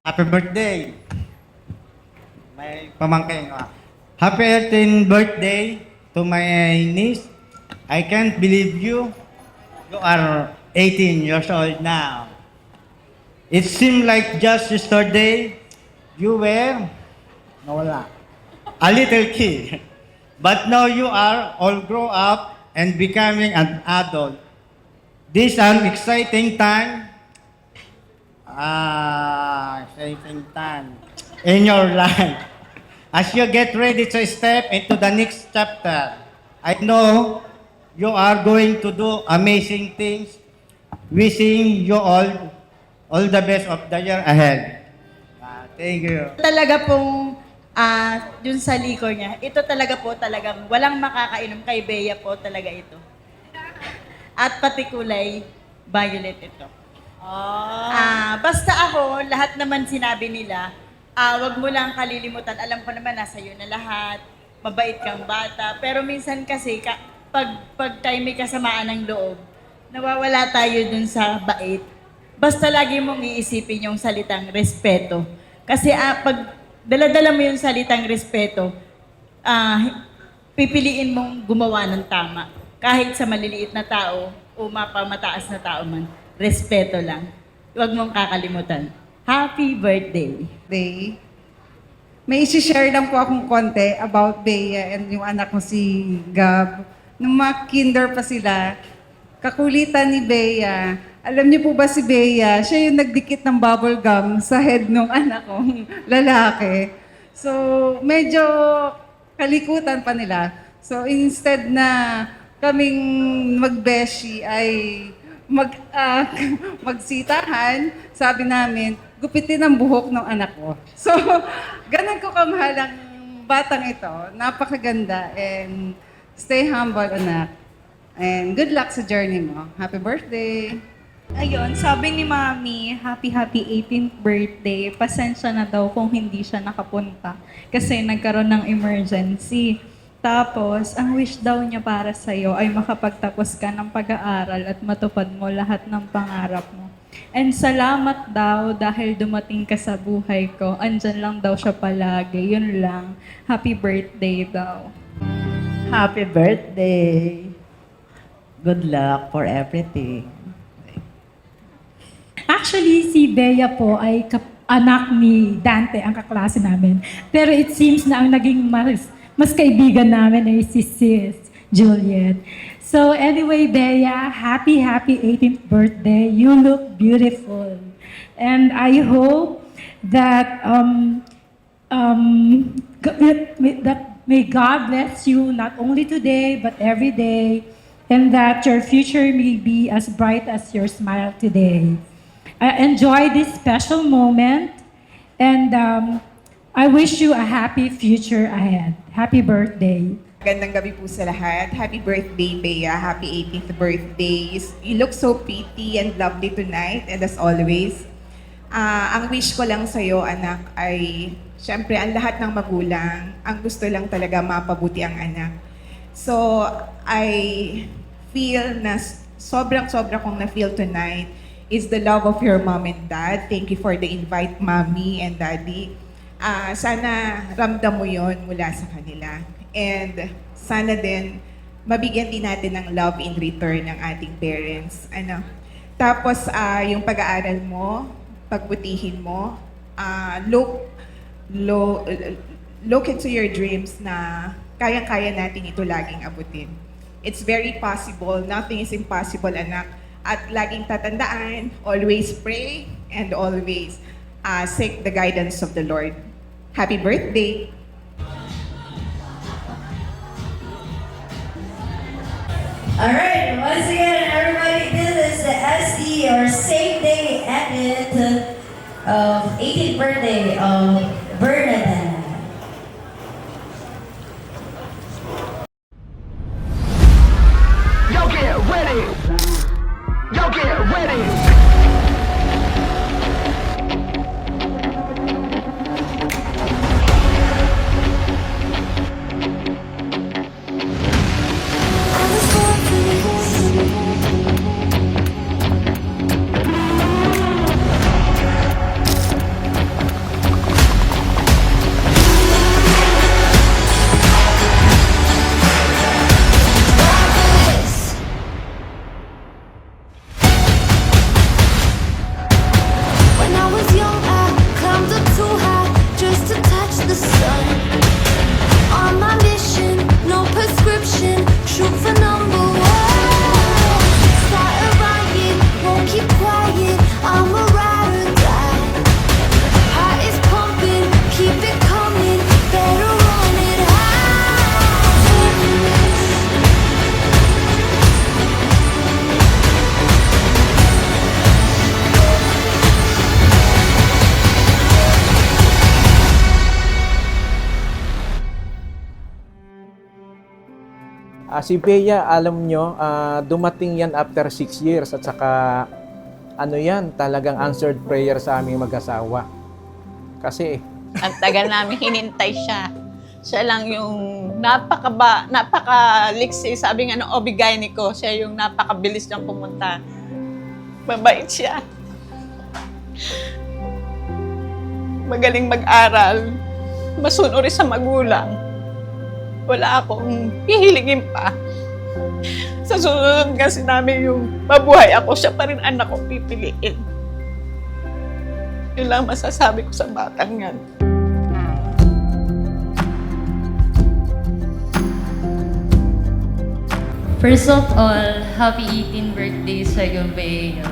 Happy birthday! May pamangkin ko. Happy 18th birthday to my niece. I can't believe you. You are 18 years old now. It seemed like just yesterday you were a little kid. But now you are all grown up and becoming an adult. This is an exciting time in your life. As you get ready to step into the next chapter, I know you are going to do amazing things. Wishing you all the best of the year ahead. Thank you. Talaga pong dun sa likor niya, ito talaga po talagang walang makakainom kay Bea po talaga ito. At pati kulay violet ito. Basta ako, lahat naman sinabi nila, wag mo lang kalilimutan. Alam ko naman, nasa iyo na lahat. Mabait kang bata. Pero minsan kasi, pag tayo may kasamaan ng loob, nawawala tayo dun sa bait. Basta lagi mong iisipin yung salitang respeto. Kasi pag dala-dala mo yung salitang respeto, pipiliin mong gumawa ng tama. Kahit sa maliliit na tao o mapamataas na tao man, respeto lang. Huwag mong kakalimutan. Happy birthday! May isi-share lang po akong konti about Bea and yung anak ko si Gab. Nung mga kinder pa sila, kakulitan ni Bea. Alam niyo po ba si Bea, siya yung nagdikit ng bubble gum sa head ng anak kong lalaki. So, medyo kalikutan pa nila. So, instead na kaming magbeshi ay magsitahan, sabi namin, gupitin ang buhok ng anak ko. So, ganun ko kamahal ang batang ito. Napakaganda and stay humble, anak. And good luck sa journey mo. Happy birthday! Ayun, sabi ni Mami, happy 18th birthday. Pasensya na daw kung hindi siya nakapunta kasi nagkaroon ng emergency. Tapos, ang wish daw niya para sa'yo ay makapagtapos ka ng pag-aaral at matupad mo lahat ng pangarap mo. And salamat daw dahil dumating ka sa buhay ko. Andyan lang daw siya palagi. Yun lang. Happy birthday daw. Happy birthday! Good luck for everything. Actually, si Bea po ay anak ni Dante, ang kaklase namin. Pero it seems na ang naging mas kaibigan namin ay si Sis Juliet. So anyway, Bea, happy 18th birthday. You look beautiful. And I hope that that may God bless you not only today but every day, and that your future may be as bright as your smile today. Enjoy this special moment, and I wish you a happy future ahead. Happy birthday. Gandang gabi po sa lahat. Happy birthday, Bea. Happy 18th birthday. You look so pretty and lovely tonight, and as always. Ang wish ko lang sa'yo, anak, ay syempre ang lahat ng magulang, ang gusto lang talaga mapabuti ang anak. So, I feel na sobrang kong na-feel tonight is the love of your mom and dad. Thank you for the invite, mommy and daddy. Sana ramdam mo yon mula sa kanila. And sana din, mabigyan din natin ng love in return ng ating parents. Tapos, yung pag-aaral mo, pagbutihin mo, look into your dreams na kayang-kaya natin ito laging abutin. It's very possible. Nothing is impossible, anak. At laging tatandaan, always pray and always seek the guidance of the Lord. Happy birthday! Alright, once again, everybody, this is the SE or same day edit of 18th birthday of Bernadette. Yo, get ready! Yo, get ready! When I was young, I climbed up too high just to touch the sun. On my mission, no prescription, shoot for number one. Start a riot, won't keep quiet, I'm a ride or die. Heart is pumping, keep it coming, better run it high. Si Bea, alam nyo, dumating yan after 6 years at saka ano yan, talagang answered prayer sa aming mag-asawa. Kasi Ang tagal namin hinintay siya. Siya lang yung napakaliksi. Sabi nga ng OB-GYN ko, siya yung napakabilis niyang pumunta. Mabait siya. Magaling mag-aral. Masunuri sa magulang. Wala akong hihiligin pa. Sa susunod kasi namin yung mabuhay ako, siya pa rin anak ko pipiliin. Yun lang masasabi ko sa batang yan. First of all, happy 18th birthday sa'yo, Bea.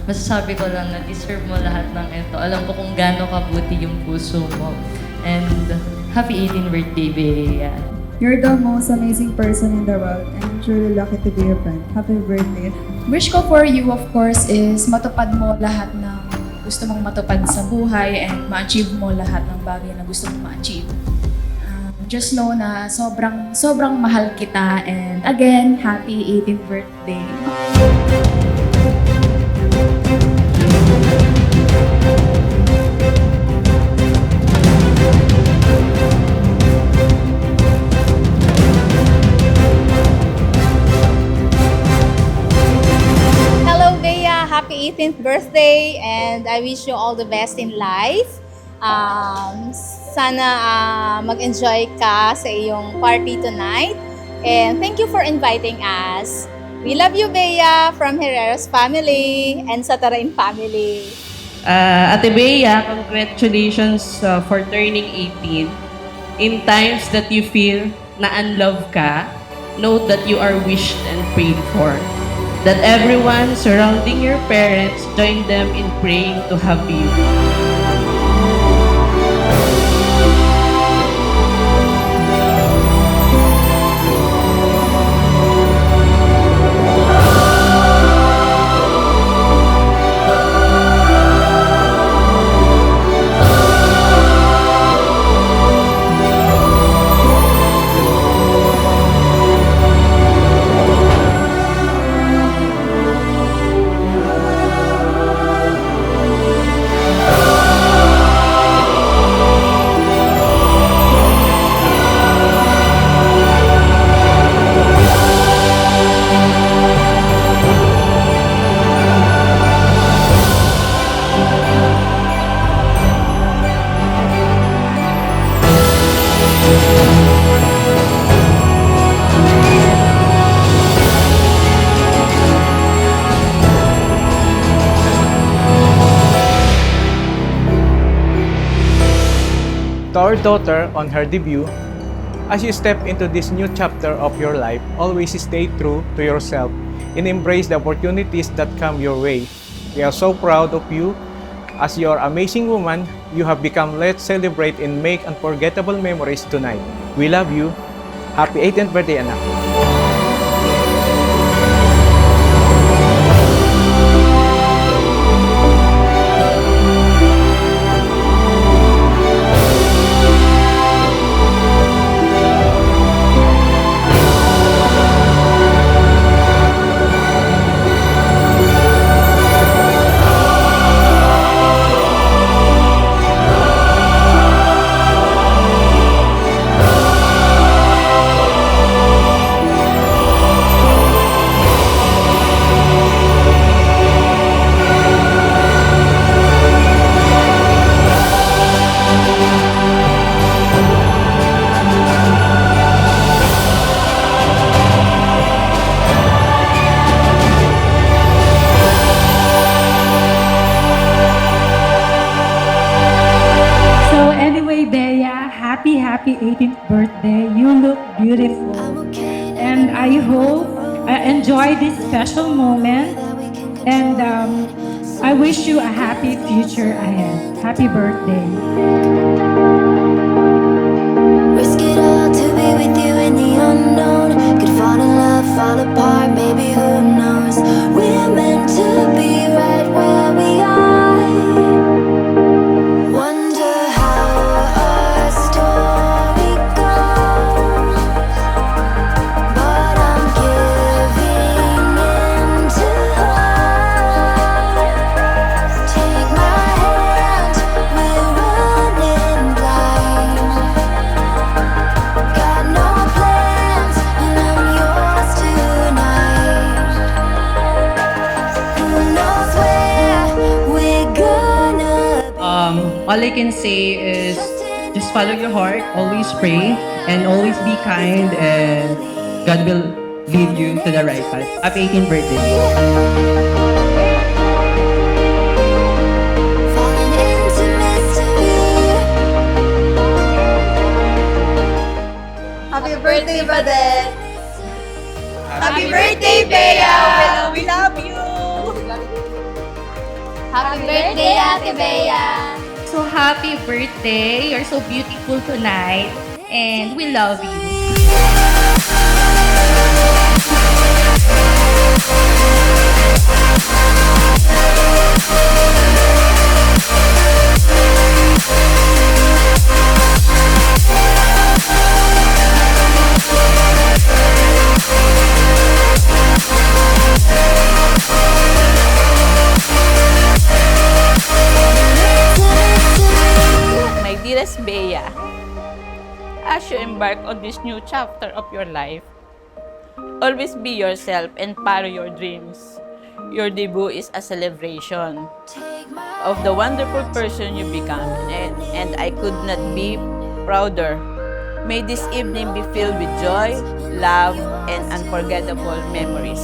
Masasabi ko lang na deserve mo lahat ng ito. Alam ko kung gaano kabuti yung puso mo. And happy 18th birthday, Bea. You're the most amazing person in the world and I'm truly lucky to be your friend. Happy birthday. Wish ko for you, of course, is matupad mo lahat ng gusto mong matupad sa buhay and ma-achieve mo lahat ng bagay na gusto mong ma-achieve. Just know na sobrang mahal kita and again, happy 18th birthday. Hello, Bea. Happy 18th birthday and I wish you all the best in life. Sana mag-enjoy ka sa iyong party tonight. And thank you for inviting us. We love you, Bea, from Herreros family and Satarain family. Ate Bea, congratulations for turning 18. In times that you feel na unloved ka, know that you are wished and prayed for. That everyone surrounding your parents join them in praying to have you. Oh To our daughter on her debut, as you step into this new chapter of your life, always stay true to yourself and embrace the opportunities that come your way. We are so proud of you. As your amazing woman, you have become. Let's celebrate and make unforgettable memories tonight. We love you. Happy 18th birthday, anak. So anyway, Bea, happy 18th birthday. You look beautiful. And I hope I enjoy this special moment. And I wish you a happy future ahead. Happy birthday. Risk it all to be with you in the unknown. Could fall in love, fall apart, maybe who knows? We're meant to be right where we are. Wonder how our story goes. But I'm giving in to her. Take my hand, we're running blind. Got no plans, and I'm yours tonight. Who knows where we're gonna All I can say is just follow your heart, always pray, and always be kind, and God will lead you to the right path. Happy 18th birthday. falling into mystery. Happy birthday, Badet! Happy birthday, Bea! We love you! Happy birthday, Ate Bea! So happy birthday. You're so beautiful tonight. And we love you. My dearest Bea, as you embark on this new chapter of your life, always be yourself and follow your dreams. Your debut is a celebration of the wonderful person you become, and I could not be prouder. May this evening be filled with joy, love, and unforgettable memories.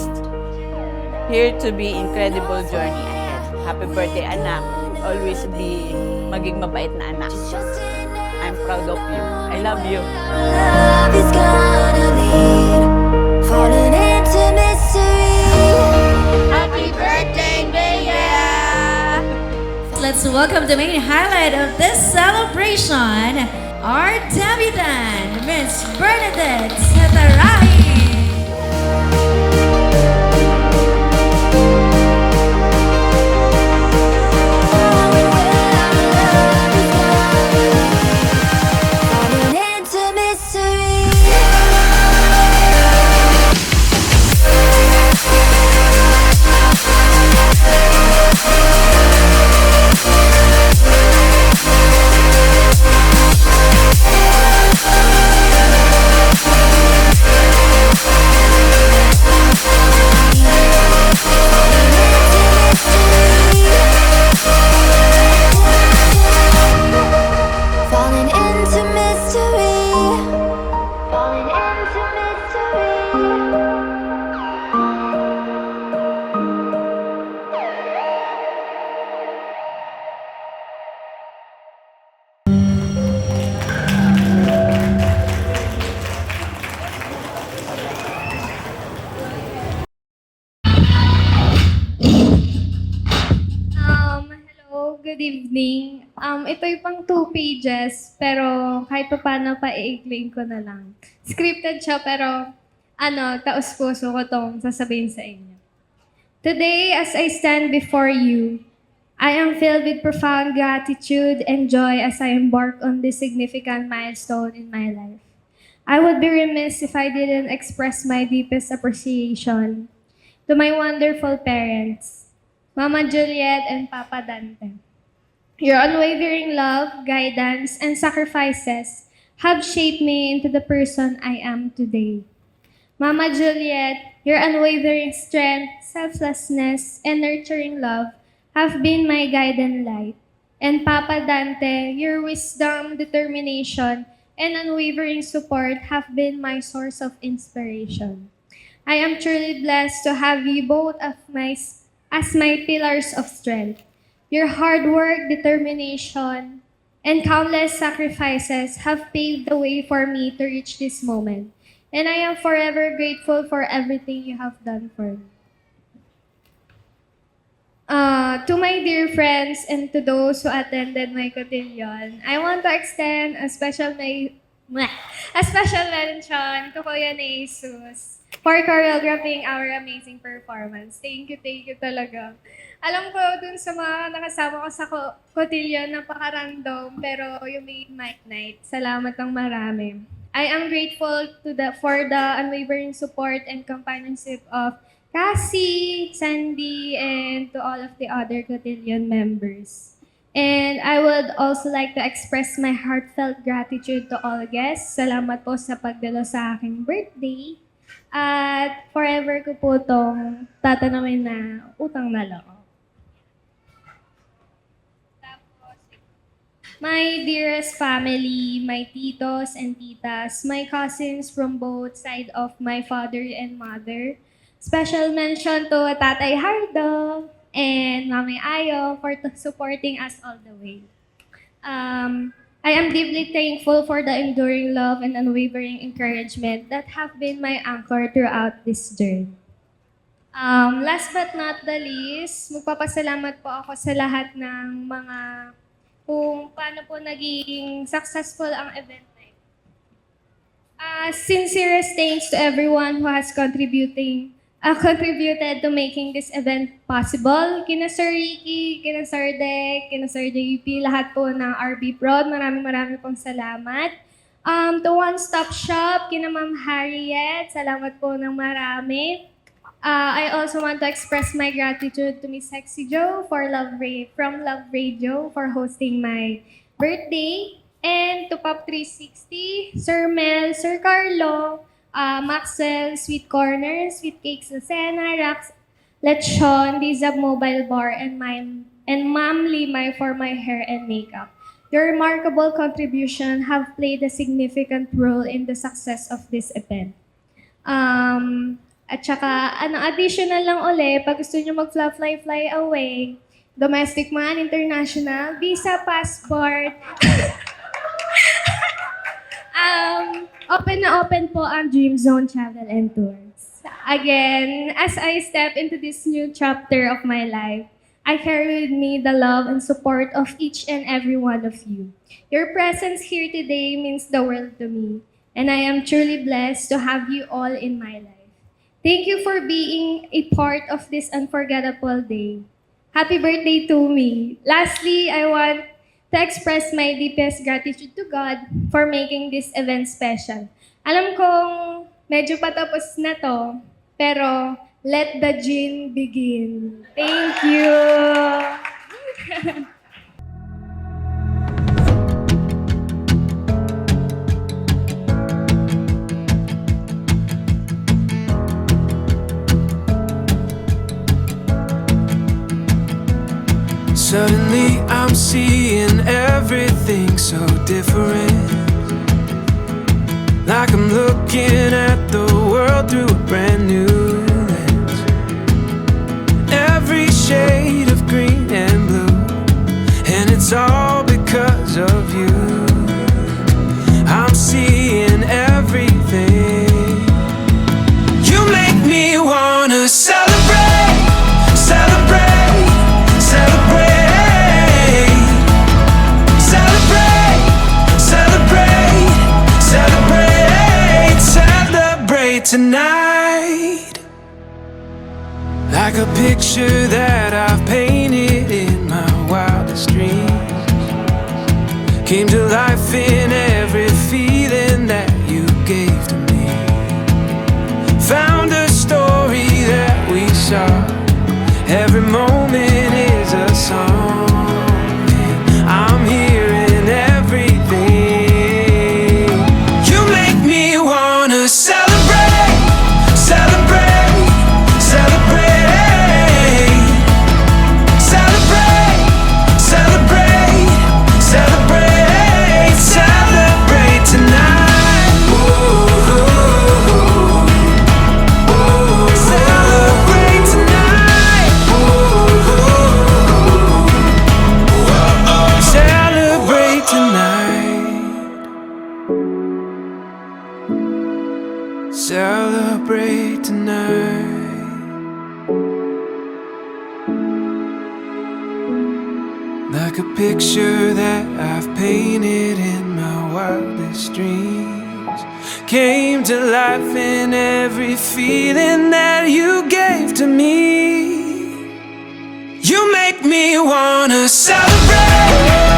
Here to be incredible journey ahead. Happy birthday, anak. Always be maging mabait na anak. I'm proud of you. I love you. Love is gonna lead, falling into mystery. Happy birthday, Bea! Let's welcome the main highlight of this celebration, our Davidan, Miss Bernadette Sataray. Falling into mystery. Ito'y pang 2 pages, pero kahit pa paano pa-i-explain ko na lang. Scripted siya, pero taos-puso ko tong sasabihin sa inyo. Today, as I stand before you, I am filled with profound gratitude and joy as I embark on this significant milestone in my life. I would be remiss if I didn't express my deepest appreciation to my wonderful parents, Mama Juliet and Papa Dante. Your unwavering love, guidance, and sacrifices have shaped me into the person I am today. Mama Juliet, your unwavering strength, selflessness, and nurturing love have been my guiding light. And Papa Dante, your wisdom, determination, and unwavering support have been my source of inspiration. I am truly blessed to have you both as my pillars of strength. Your hard work, determination, and countless sacrifices have paved the way for me to reach this moment. And I am forever grateful for everything you have done for me. To my dear friends and to those who attended my cotillion, I want to extend a special mention to Kuya Jesus for choreographing our amazing performance. Thank you talaga. Alam ko dun sa mga nakasama ko sa cotillion, napaka-random, pero yung may mic night, salamat ng marami. I am grateful for the unwavering support and companionship of Cassie, Sandy, and to all of the other cotillion members. And I would also like to express my heartfelt gratitude to all guests. Salamat po sa pagdalo sa aking birthday. At forever ko po itong tatanawin na utang na loob. My dearest family, my titos and titas, my cousins from both sides of my father and mother. Special mention to Tatay Hardo and Mami Ayo for supporting us all the way. I am deeply thankful for the enduring love and unwavering encouragement that have been my anchor throughout this journey. Last but not the least, magpapasalamat po ako sa lahat ng mga kung paano po naging successful ang event na ito. Sincerest thanks to everyone who has contributed to making this event possible. Kina Sir Ricky, kina Sir Dek, kina Sir JP, lahat po ng RB Prod, maraming pong salamat. To One Stop Shop, kina Ma'am Harriet, salamat po ng marami. I also want to express my gratitude to Miss Sexy Joe from Love Radio for hosting my birthday. And to Pop 360, Sir Mel, Sir Carlo, Maxwell, Sweet Corner, Sweet Cakes Lucena, Rax, Lechon, Dizab Mobile Bar, and Ma'am Limay for my hair and makeup. Your remarkable contribution have played a significant role in the success of this event. At saka, additional lang pag gusto nyo mag-fly away, domestic man, international, visa, passport. Open na open po ang Dream Zone Travel and Tours. Again, as I step into this new chapter of my life, I carry with me the love and support of each and every one of you. Your presence here today means the world to me, and I am truly blessed to have you all in my life. Thank you for being a part of this unforgettable day. Happy birthday to me. Lastly, I want to express my deepest gratitude to God for making this event special. Alam kong medyo patapos na to, pero let the gin begin. Thank you! Suddenly I'm seeing everything so different. Like I'm looking at the world through a brand new lens. Every shade of green and blue, and it's all because of you. I'm seeing everything. You make me wanna celebrate, celebrate, celebrate. celebrate tonight. Like a picture that I've painted in my wildest dreams, came to life in every feeling that you gave to me. Found a story that we saw, every moment is a song. I'm hearing everything. You make me wanna celebrate, celebrate, celebrate, celebrate, celebrate, celebrate, celebrate tonight. Celebrate tonight. Celebrate tonight. Celebrate tonight. Like a picture that I've painted in my wildest dreams, came to life in every feeling that you gave to me. You make me wanna celebrate,